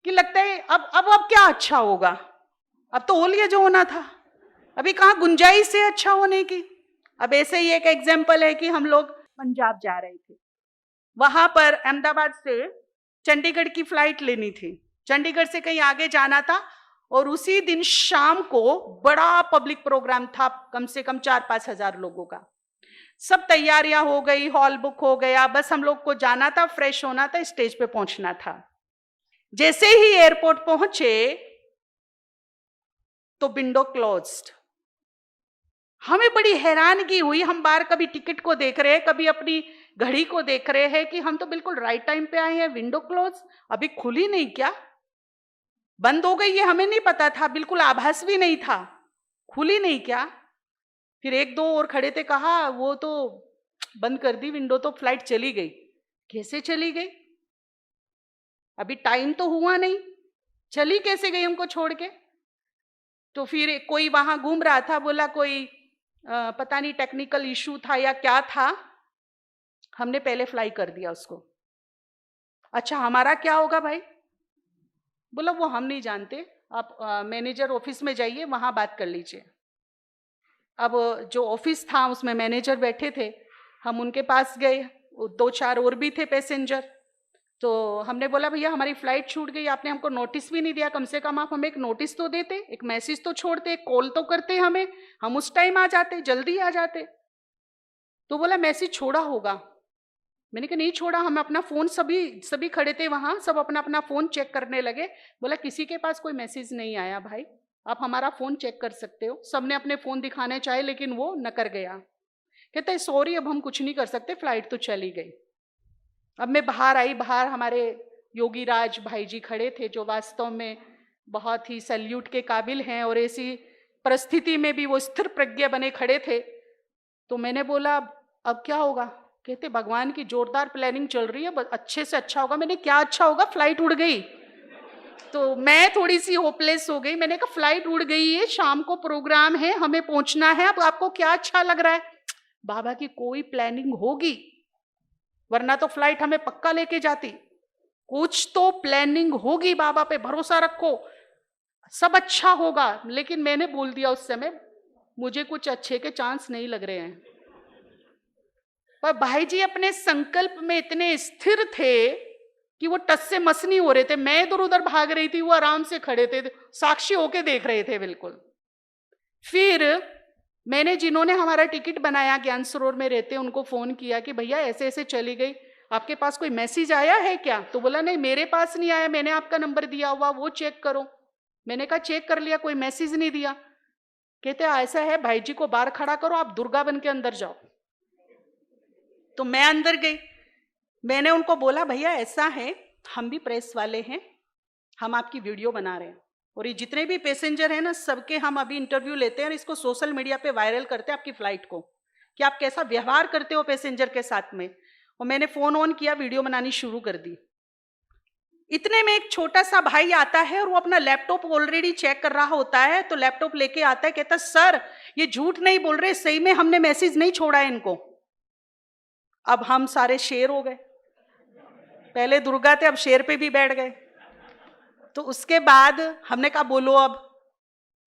कि लगता है अब क्या अच्छा होगा, अब तो हो लिया जो होना था, अभी कहाँ गुंजाइश है अच्छा होने की। अब ऐसे ही एक एग्जाम्पल है कि हम लोग पंजाब जा रहे थे, वहां पर अहमदाबाद से चंडीगढ़ की फ्लाइट लेनी थी, चंडीगढ़ से कहीं आगे जाना था, और उसी दिन शाम को बड़ा पब्लिक प्रोग्राम था, कम से कम 4-5 हजार लोगों का। सब तैयारियां हो गई, हॉल बुक हो गया, बस हम लोग को जाना था, फ्रेश होना था, स्टेज पे पहुंचना था। जैसे ही एयरपोर्ट पहुंचे तो विंडो क्लोज्ड। हमें बड़ी हैरानगी हुई, हम बाहर कभी टिकट को देख रहे हैं, कभी अपनी घड़ी को देख रहे हैं कि हम तो बिल्कुल राइट टाइम पे आए हैं, विंडो क्लोज, अभी खुली नहीं क्या, बंद हो गई ये हमें नहीं पता था, बिल्कुल आभास भी नहीं था, खुली नहीं क्या। फिर 1-2 और खड़े थे, कहा वो तो बंद कर दी विंडो, तो फ्लाइट चली गई। कैसे चली गई, अभी टाइम तो हुआ नहीं, चली कैसे गई हमको छोड़ के। तो फिर कोई वहां घूम रहा था, बोला कोई पता नहीं टेक्निकल इशू था या क्या था, हमने पहले फ्लाई कर दिया उसको। अच्छा, हमारा क्या होगा भाई? बोला वो हम नहीं जानते, आप मैनेजर ऑफिस में जाइए, वहां बात कर लीजिए। अब जो ऑफिस था उसमें मैनेजर बैठे थे, हम उनके पास गए, 2-4 और भी थे पैसेंजर। तो हमने बोला भैया हमारी फ्लाइट छूट गई, आपने हमको नोटिस भी नहीं दिया, कम से कम आप हमें एक नोटिस तो देते, एक मैसेज तो छोड़ते, एक कॉल तो करते हमें, हम उस टाइम आ जाते, जल्दी आ जाते। तो बोला मैसेज छोड़ा होगा। मैंने कहा नहीं छोड़ा, हम अपना फोन सभी खड़े थे वहां, सब अपना अपना फोन चेक करने लगे। बोला किसी के पास कोई मैसेज नहीं आया भाई, आप हमारा फोन चेक कर सकते हो। सबने अपने फोन दिखाने चाहे लेकिन वो न कर गया। कहता है सॉरी अब हम कुछ नहीं कर सकते, फ्लाइट तो चली गई। अब मैं बाहर आई, बाहर हमारे योगी राज भाई जी खड़े थे जो वास्तव में बहुत ही सैल्यूट के काबिल हैं, और ऐसी परिस्थिति में भी वो स्थिर प्रज्ञ बने खड़े थे। तो मैंने बोला अब क्या होगा? कहते भगवान की जोरदार प्लानिंग चल रही है, बस अच्छे से अच्छा होगा। मैंने क्या अच्छा होगा, फ्लाइट उड़ गई। तो मैं थोड़ी सी होपलेस हो गई। मैंने कहा फ्लाइट उड़ गई है, शाम को प्रोग्राम है, हमें पहुंचना है, अब आपको क्या अच्छा लग रहा है? बाबा की कोई प्लानिंग होगी, वरना तो फ्लाइट हमें पक्का लेके जाती। कुछ तो प्लानिंग होगी, बाबा पे भरोसा रखो, सब अच्छा होगा। लेकिन मैंने बोल दिया उस समय मुझे कुछ अच्छे के चांस नहीं लग रहे हैं। पर भाई जी अपने संकल्प में इतने स्थिर थे कि वो टस से मस नहीं हो रहे थे। मैं इधर उधर भाग रही थी, वो आराम से खड़े थे, साक्षी होके देख रहे थे बिल्कुल। फिर मैंने जिन्होंने हमारा टिकट बनाया ज्ञान सरोवर में रहते, उनको फोन किया कि भैया ऐसे ऐसे चली गई, आपके पास कोई मैसेज आया है क्या? तो बोला नहीं मेरे पास नहीं आया, मैंने आपका नंबर दिया हुआ, वो चेक करो। मैंने कहा चेक कर लिया, कोई मैसेज नहीं दिया। कहते ऐसा है भाई जी को बाहर खड़ा करो, आप दुर्गा बन के अंदर जाओ। तो मैं अंदर गई। मैंने उनको बोला भैया ऐसा है, हम भी प्रेस वाले हैं, हम आपकी वीडियो बना रहे हैं, और ये जितने भी पैसेंजर हैं ना, सबके हम अभी इंटरव्यू लेते हैं और इसको सोशल मीडिया पे वायरल करते हैं आपकी फ्लाइट को, कि आप कैसा व्यवहार करते हो पैसेंजर के साथ में। और मैंने फोन ऑन किया, वीडियो बनानी शुरू कर दी। इतने में एक छोटा सा भाई आता है और वो अपना लैपटॉप ऑलरेडी चेक कर रहा होता है। तो लैपटॉप लेके आता है, कहता सर ये झूठ नहीं बोल रहे, सही में हमने मैसेज नहीं छोड़ा है इनको। अब हम सारे शेर हो गए, पहले दुर्गा थे अब शेर पे भी बैठ गए। तो उसके बाद हमने कहा बोलो अब।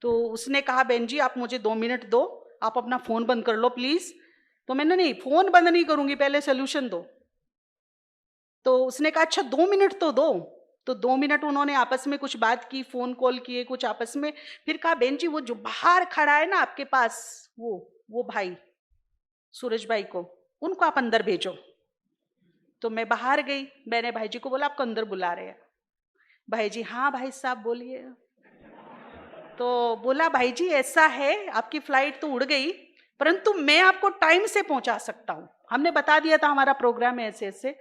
तो उसने कहा बहन जी आप मुझे 2 मिनट दो, आप अपना फोन बंद कर लो प्लीज। तो मैंने नहीं, फोन बंद नहीं करूंगी, पहले सोल्यूशन दो। तो उसने कहा अच्छा 2 मिनट तो दो। तो 2 मिनट उन्होंने आपस में कुछ बात की, फोन कॉल किए कुछ आपस में। फिर कहा बहन जी वो जो बाहर खड़ा है ना आपके पास, वो भाई सूरज भाई को, उनको आप अंदर भेजो। तो मैं बाहर गई, मैंने भाई जी को बोला आपको अंदर बुला रहे हैं। भाई जी हाँ भाई साहब बोलिए। तो बोला भाई जी ऐसा है, आपकी फ्लाइट तो उड़ गई, परंतु मैं आपको टाइम से पहुंचा सकता हूं। हमने बता दिया था हमारा प्रोग्राम है ऐसे ऐसे।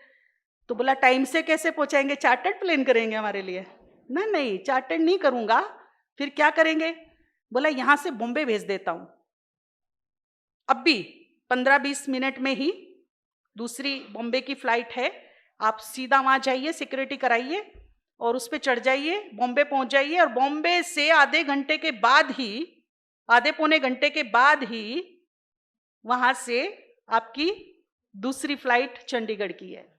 तो बोला टाइम से कैसे पहुंचाएंगे, चार्टर्ड प्लेन करेंगे हमारे लिए? ना नहीं चार्टर्ड नहीं करूंगा। फिर क्या करेंगे? बोला यहां से बॉम्बे भेज देता हूं, अब भी 15-20 मिनट में ही दूसरी बॉम्बे की फ्लाइट है, आप सीधा वहां जाइए, सिक्योरिटी कराइए और उस पर चढ़ जाइए, बॉम्बे पहुंच जाइए। और बॉम्बे से आधे घंटे के बाद ही, आधे पौने घंटे के बाद ही वहां से आपकी दूसरी फ्लाइट चंडीगढ़ की है।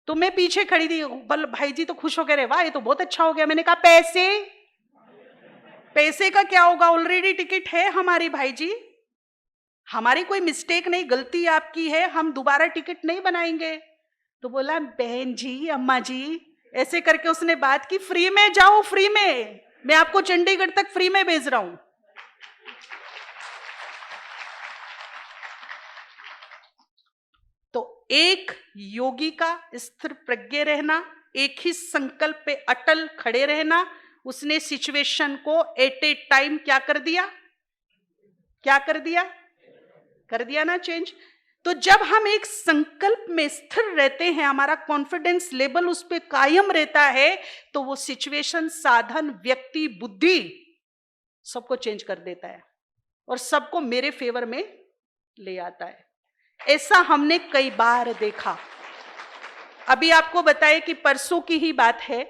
तो मैं पीछे खड़ी थी, बल भाई जी तो खुश हो गए, वाह ये तो बहुत अच्छा हो गया। मैंने कहा पैसे, पैसे का क्या होगा, ऑलरेडी टिकट है हमारी भाई जी, हमारी कोई मिस्टेक नहीं, गलती आपकी है, हम दोबारा टिकट नहीं बनाएंगे। तो बोला बहन जी अम्मा जी, ऐसे करके उसने बात की, फ्री में जाओ, फ्री में, मैं आपको चंडीगढ़ तक फ्री में भेज रहा हूं। तो एक योगी का स्थिर प्रज्ञ रहना, एक ही संकल्प पे अटल खड़े रहना, उसने सिचुएशन को एट ए टाइम क्या कर दिया, क्या कर दिया, कर दिया ना चेंज। तो जब हम एक संकल्प में स्थिर रहते हैं, हमारा कॉन्फिडेंस लेवल उस पर कायम रहता है, तो वो सिचुएशन, साधन, व्यक्ति, बुद्धि सबको चेंज कर देता है और सबको मेरे फेवर में ले आता है। ऐसा हमने कई बार देखा। अभी आपको बताए कि परसों की ही बात है,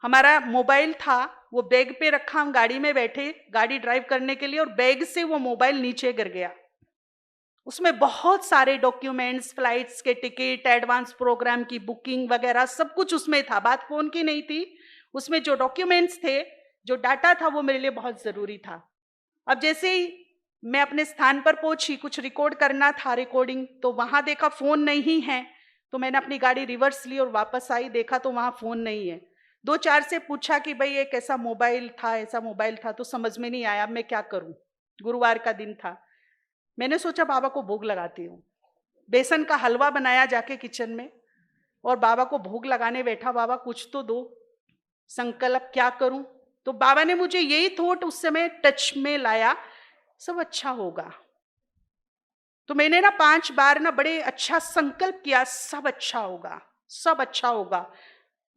हमारा मोबाइल था, वो बैग पे रखा, हम गाड़ी में बैठे गाड़ी ड्राइव करने के लिए, और बैग से वो मोबाइल नीचे गिर गया। उसमें बहुत सारे डॉक्यूमेंट्स, फ्लाइट्स के टिकट, एडवांस प्रोग्राम की बुकिंग वगैरह सब कुछ उसमें था। बात फोन की नहीं थी, उसमें जो डॉक्यूमेंट्स थे, जो डाटा था, वो मेरे लिए बहुत जरूरी था। अब जैसे ही मैं अपने स्थान पर पहुंची, कुछ रिकॉर्ड करना था रिकॉर्डिंग, तो वहां देखा फोन नहीं है, तो मैंने अपनी गाड़ी रिवर्स ली और वापस आई, देखा तो वहां फोन नहीं है। 2-4 से पूछा कि भाई एक ऐसा मोबाइल था, ऐसा मोबाइल था, तो समझ में नहीं आया अब मैं क्या करूं। गुरुवार का दिन था, मैंने सोचा बाबा को भोग लगाती हूँ। बेसन का हलवा बनाया जाके किचन में और बाबा को भोग लगाने बैठा, बाबा कुछ तो दो, संकल्प क्या करूं। तो बाबा ने मुझे यही थॉट उस समय टच में लाया, सब अच्छा होगा। तो मैंने ना 5 बार ना बड़े अच्छा संकल्प किया, सब अच्छा होगा, सब अच्छा होगा।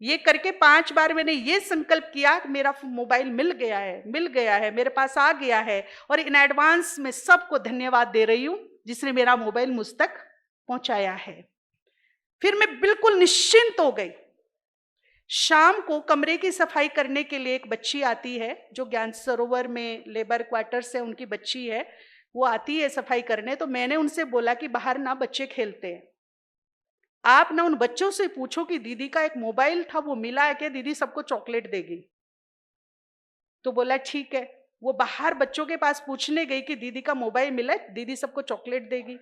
ये करके 5 बार मैंने ये संकल्प किया कि मेरा मोबाइल मिल गया है, मिल गया है, मेरे पास आ गया है, और इन एडवांस में सबको धन्यवाद दे रही हूं जिसने मेरा मोबाइल मुझ तक पहुंचाया है। फिर मैं बिल्कुल निश्चिंत हो गई। शाम को कमरे की सफाई करने के लिए एक बच्ची आती है, जो ज्ञान सरोवर में लेबर क्वार्टर से उनकी बच्ची है, वो आती है सफाई करने। तो मैंने उनसे बोला कि बाहर ना बच्चे खेलते हैं, आप ना उन बच्चों से पूछो कि दीदी का एक मोबाइल था वो मिला है क्या, दीदी सबको चॉकलेट देगी। तो बोला ठीक है। वो बाहर बच्चों के पास पूछने गई कि दीदी का मोबाइल मिला है, दीदी सबको चॉकलेट देगी।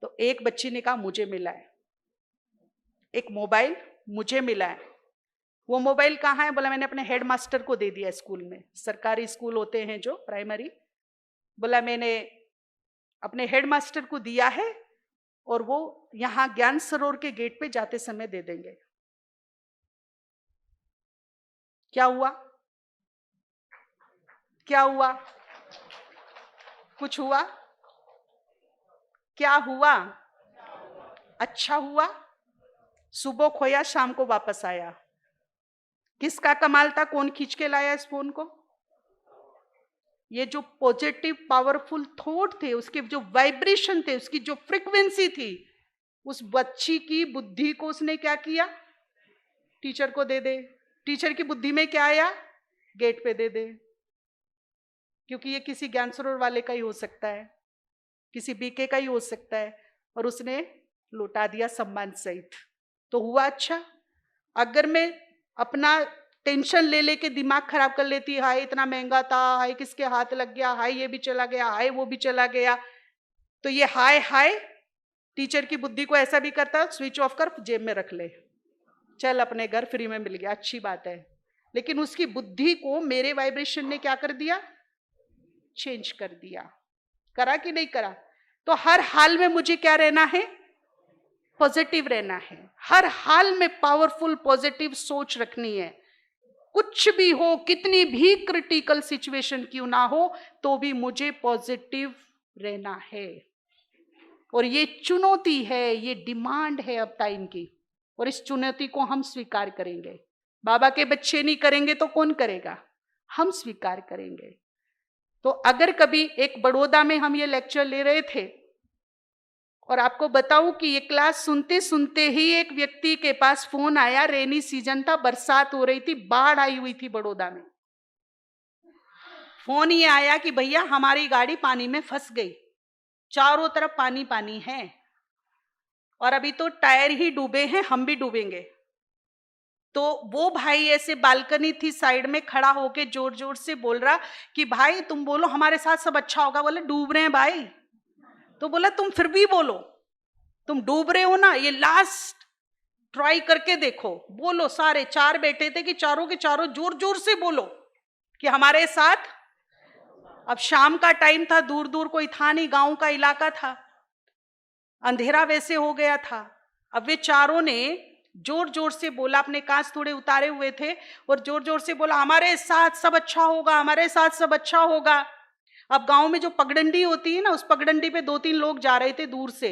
तो एक बच्ची ने कहा मुझे मिला है, एक मोबाइल मुझे मिला है। वो मोबाइल कहाँ है, बोला मैंने अपने हेड मास्टर को दे दिया स्कूल में, सरकारी स्कूल होते हैं जो प्राइमरी, बोला मैंने अपने हेड मास्टर को दिया है और वो यहाँ ज्ञान सरोवर के गेट पे जाते समय दे देंगे। क्या हुआ, क्या हुआ, कुछ हुआ, क्या हुआ, अच्छा हुआ। सुबह खोया, शाम को वापस आया। किसका कमाल था, कौन खींच के लाया इस फोन को? ये जो पॉजिटिव पावरफुल थॉट थे, उसके जो वाइब्रेशन थे, उसकी जो फ्रीक्वेंसी थी, उस बच्ची की बुद्धि को उसने क्या किया, टीचर को दे दे। टीचर की बुद्धि में क्या आया, गेट पे दे दे। क्योंकि ये किसी ज्ञान सरोवर वाले का ही हो सकता है, किसी बीके का ही हो सकता है, और उसने लौटा दिया सम्मान सहित। तो हुआ अच्छा। अगर मैं अपना टेंशन ले लेके दिमाग खराब कर लेती, हाय इतना महंगा था, हाय किसके हाथ लग गया, हाय ये भी चला गया, हाय वो भी चला गया, तो ये हाय हाय टीचर की बुद्धि को ऐसा भी करता, स्विच ऑफ कर जेब में रख ले, चल अपने घर, फ्री में मिल गया, अच्छी बात है। लेकिन उसकी बुद्धि को मेरे वाइब्रेशन ने क्या कर दिया, चेंज कर दिया। करा कि नहीं करा? तो हर हाल में मुझे क्या रहना है, पॉजिटिव रहना है। हर हाल में पावरफुल पॉजिटिव सोच रखनी है। कुछ भी हो, कितनी भी क्रिटिकल सिचुएशन क्यों ना हो, तो भी मुझे पॉजिटिव रहना है। और ये चुनौती है, ये डिमांड है अब टाइम की, और इस चुनौती को हम स्वीकार करेंगे। बाबा के बच्चे नहीं करेंगे तो कौन करेगा? हम स्वीकार करेंगे। तो अगर कभी एक बड़ौदा में हम ये लेक्चर ले रहे थे, और आपको बताऊं कि ये क्लास सुनते सुनते ही एक व्यक्ति के पास फोन आया, रेनी सीजन था, बरसात हो रही थी, बाढ़ आई हुई थी बड़ौदा में। फोन ये आया कि भैया हमारी गाड़ी पानी में फंस गई, चारों तरफ पानी पानी है, और अभी तो टायर ही डूबे हैं, हम भी डूबेंगे। तो वो भाई ऐसे बालकनी थी साइड में, खड़ा होके जोर जोर से बोल रहा कि भाई तुम बोलो हमारे साथ सब अच्छा होगा। बोले डूब रहे हैं भाई। तो बोला तुम फिर भी बोलो, तुम डूब रहे हो ना, ये लास्ट ट्राई करके देखो, बोलो। सारे 4 बैठे थे कि चारों के चारों जोर जोर से बोलो कि हमारे साथ। अब शाम का टाइम था, दूर दूर कोई था नहीं, गांव का इलाका था, अंधेरा वैसे हो गया था। अब वे चारों ने जोर जोर से बोला, अपने कांच थोड़े उतारे हुए थे, और जोर जोर से बोला हमारे साथ सब अच्छा होगा, हमारे साथ सब अच्छा होगा। अब गांव में जो पगडंडी होती है ना, उस पगडंडी पे 2-3 लोग जा रहे थे दूर से।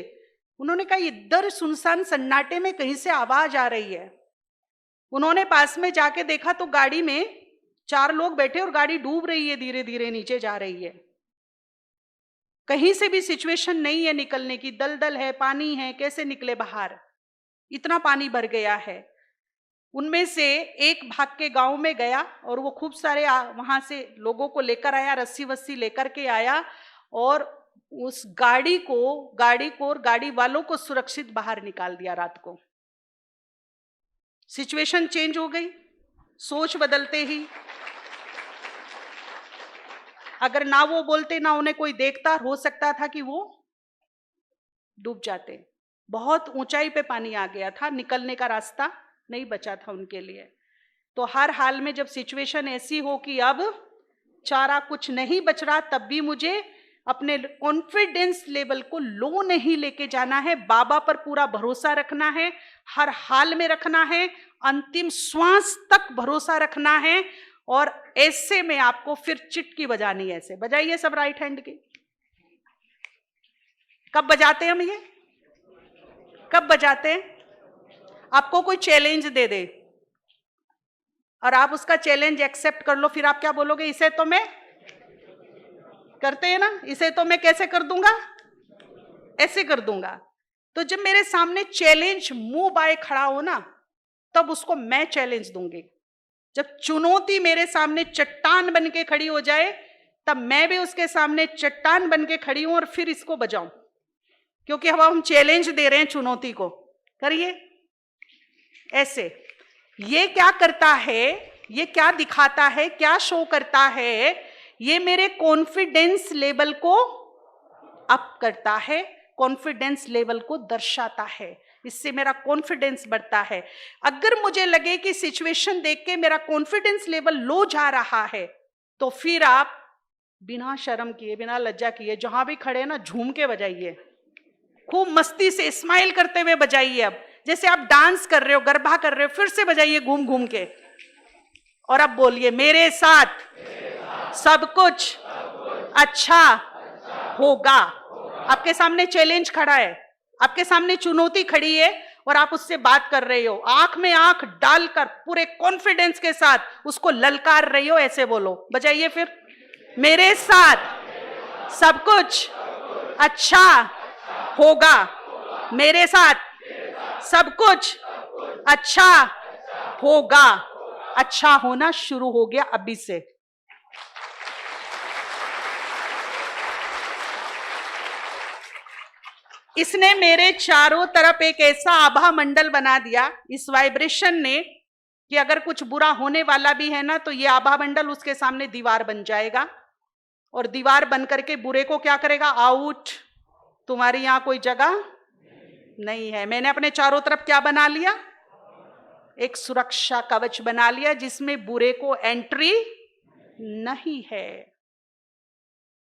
उन्होंने कहा इधर सुनसान सन्नाटे में कहीं से आवाज आ रही है। उन्होंने पास में जाके देखा तो गाड़ी में 4 लोग बैठे और गाड़ी डूब रही है, धीरे धीरे नीचे जा रही है। कहीं से भी सिचुएशन नहीं है निकलने की, दलदल है, पानी है, कैसे निकले बाहर, इतना पानी भर गया है। उनमें से एक भाग के गांव में गया और वो खूब सारे वहां से लोगों को लेकर आया, रस्सी वस्सी लेकर के आया, और उस गाड़ी को और गाड़ी वालों को सुरक्षित बाहर निकाल दिया। रात को सिचुएशन चेंज हो गई, सोच बदलते ही। अगर ना वो बोलते, ना उन्हें कोई देखता, हो सकता था कि वो डूब जाते। बहुत ऊंचाई पे पानी आ गया था, निकलने का रास्ता नहीं बचा था उनके लिए। तो हर हाल में जब सिचुएशन ऐसी हो कि अब चारा कुछ नहीं बच रहा, तब भी मुझे अपने कॉन्फिडेंस लेवल को लो नहीं लेके जाना है, बाबा पर पूरा भरोसा रखना है, हर हाल में रखना है, अंतिम श्वास तक भरोसा रखना है। और ऐसे में आपको फिर चिटकी बजानी, ऐसे बजाइए सब राइट हैंड की। कब बजाते हैं हम ये? कब बजाते हैं? आपको कोई चैलेंज दे दे और आप उसका चैलेंज एक्सेप्ट कर लो, फिर आप क्या बोलोगे? इसे तो मैं, करते हैं ना, इसे तो मैं कैसे कर दूंगा? ऐसे कर दूंगा। तो जब मेरे सामने चैलेंज मुंह बाय खड़ा हो ना, तब उसको मैं चैलेंज दूंगी। जब चुनौती मेरे सामने चट्टान बन के खड़ी हो जाए, तब मैं भी उसके सामने चट्टान बन के खड़ी हूं और फिर इसको बजाऊं, क्योंकि अब हम चैलेंज दे रहे हैं चुनौती को। करिए ऐसे। ये क्या करता है? ये क्या दिखाता है, क्या शो करता है? ये मेरे कॉन्फिडेंस लेवल को अप करता है, कॉन्फिडेंस लेवल को दर्शाता है। इससे मेरा कॉन्फिडेंस बढ़ता है। अगर मुझे लगे कि सिचुएशन देख के मेरा कॉन्फिडेंस लेवल लो जा रहा है, तो फिर आप बिना शर्म किए, बिना लज्जा किए, जहां भी खड़े ना, झूम के बजाइए, खूब मस्ती से स्माइल करते हुए बजाइए। अब जैसे आप डांस कर रहे हो, गरबा कर रहे हो, फिर से बजाइए घूम घूम के। और अब बोलिए, मेरे साथ सब कुछ अच्छा होगा। आपके सामने चैलेंज खड़ा है, आपके सामने चुनौती खड़ी है, और आप उससे बात कर रहे हो, आंख में आंख डालकर पूरे कॉन्फिडेंस के साथ उसको ललकार रही हो। ऐसे बोलो, बजाइए फिर, मेरे साथ सब कुछ अच्छा होगा। मेरे साथ सब कुछ अच्छा होगा। अच्छा होना शुरू हो गया अभी से। इसने मेरे चारों तरफ एक ऐसा आभा मंडल बना दिया, इस वाइब्रेशन ने, कि अगर कुछ बुरा होने वाला भी है ना, तो ये आभा मंडल उसके सामने दीवार बन जाएगा, और दीवार बन करके बुरे को क्या करेगा? आउट, तुम्हारी यहां कोई जगह नहीं है। मैंने अपने चारों तरफ क्या बना लिया? एक सुरक्षा कवच बना लिया, जिसमें बुरे को एंट्री नहीं है।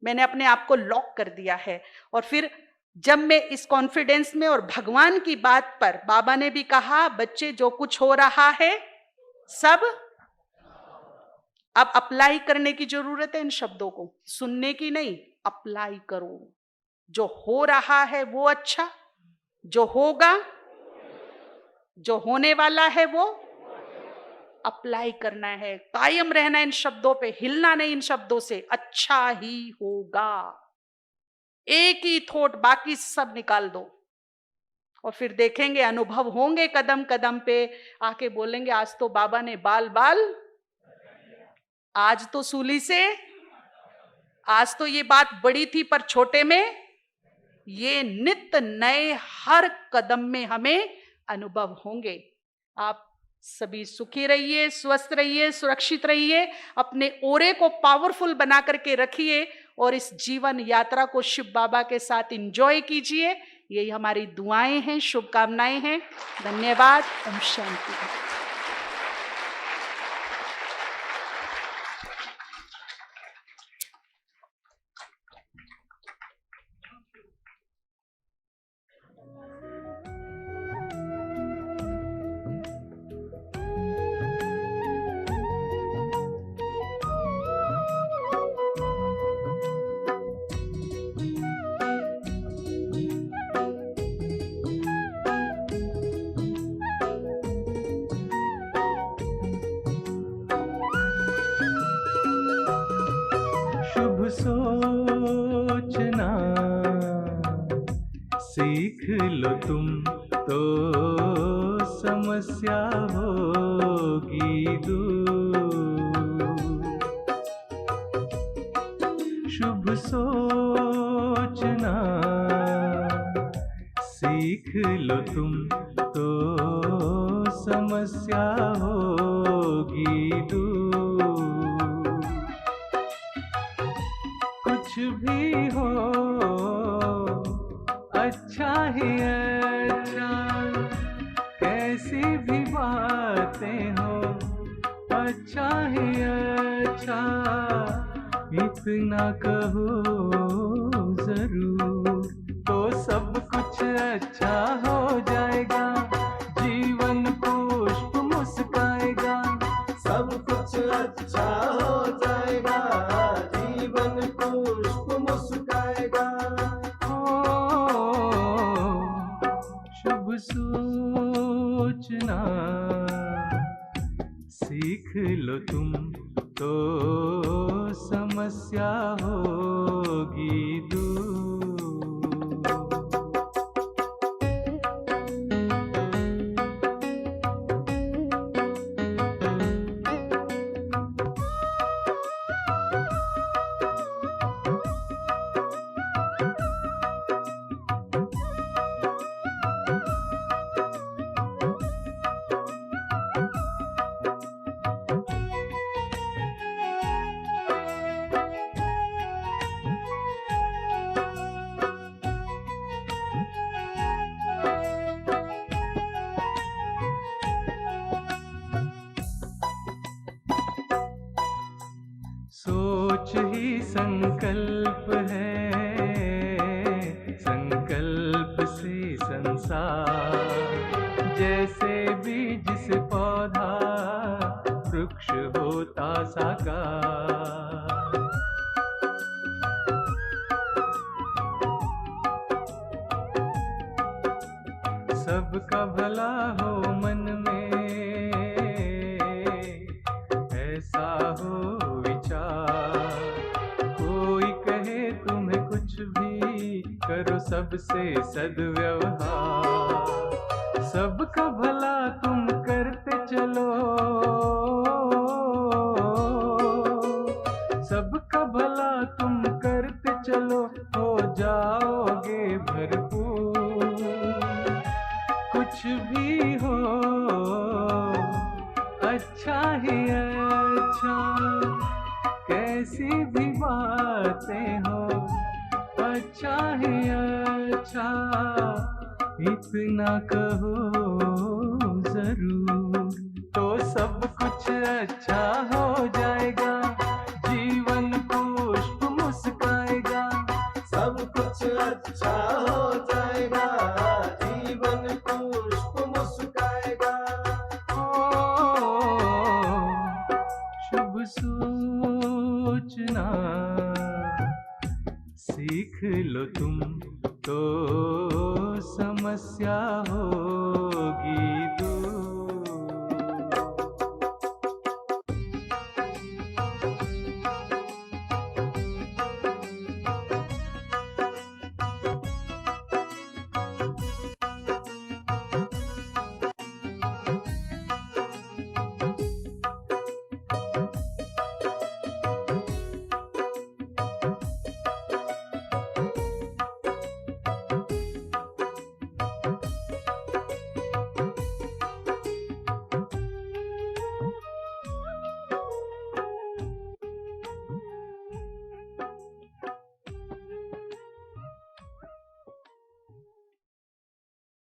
मैंने अपने आप को लॉक कर दिया है। और फिर जब मैं इस कॉन्फिडेंस में, और भगवान की बात पर, बाबा ने भी कहा, बच्चे जो कुछ हो रहा है सब अब अप्लाई करने की जरूरत है। इन शब्दों को सुनने की नहीं, अप्लाई करो। जो हो रहा है वो अच्छा, जो होगा, जो होने वाला है, वो अप्लाई करना है। कायम रहना इन शब्दों पे, हिलना नहीं इन शब्दों से। अच्छा ही होगा, एक ही थॉट, बाकी सब निकाल दो। और फिर देखेंगे, अनुभव होंगे कदम कदम पे। आके बोलेंगे, आज तो बाबा ने बाल बाल, आज तो सूली से, आज तो ये बात बड़ी थी पर छोटे में। ये नित्य नए हर कदम में हमें अनुभव होंगे। आप सभी सुखी रहिए, स्वस्थ रहिए, सुरक्षित रहिए, अपने ओरे को पावरफुल बना करके रखिए, और इस जीवन यात्रा को शिव बाबा के साथ एंजॉय कीजिए। यही हमारी दुआएं हैं, शुभकामनाएं हैं। धन्यवाद। ओम शांति। सोचना सीख लो तुम तो समस्या होगी दूर। शुभ सोचना सीख लो तुम तो समस्या होगी दूर। कुछ भी हो अच्छा ही अच्छा, कैसी भी बातें हो अच्छा ही अच्छा, इतना कहो जरूर तो सब कुछ अच्छा हो जाएगा, जीवन पुष्प मुस्काएगा, सब कुछ अच्छा हो जाएगा, जीवन पुष्प मुस्काएगा। ओ शुभ सोचना सीख लो तुम तो समस्या होगी दूर। सोच ही संकल्प है, संकल्प से संसार, जैसे बीज से पौधा वृक्ष होता साकार। सबका भला हो मन में, ऐसा हो विचार, कोई कहे तुम्हें कुछ भी करो सबसे सद्व्यवहार, सबका भला तुम करते चलो, सबका भला तुम करते चलो, हो जाओगे भरपूर। कुछ भी हो अच्छा ही अच्छा, कैसी भी बातें हो अच्छा ही अच्छा, इतना कहो जरूर तो सब कुछ अच्छा हो जाएगा, जीवन पुष्प मुस्काएगा, सब कुछ अच्छा हो जाएगा, जीवन पुष्प मुस्काएगा। ओ शुभ सोचना सीख लो तुम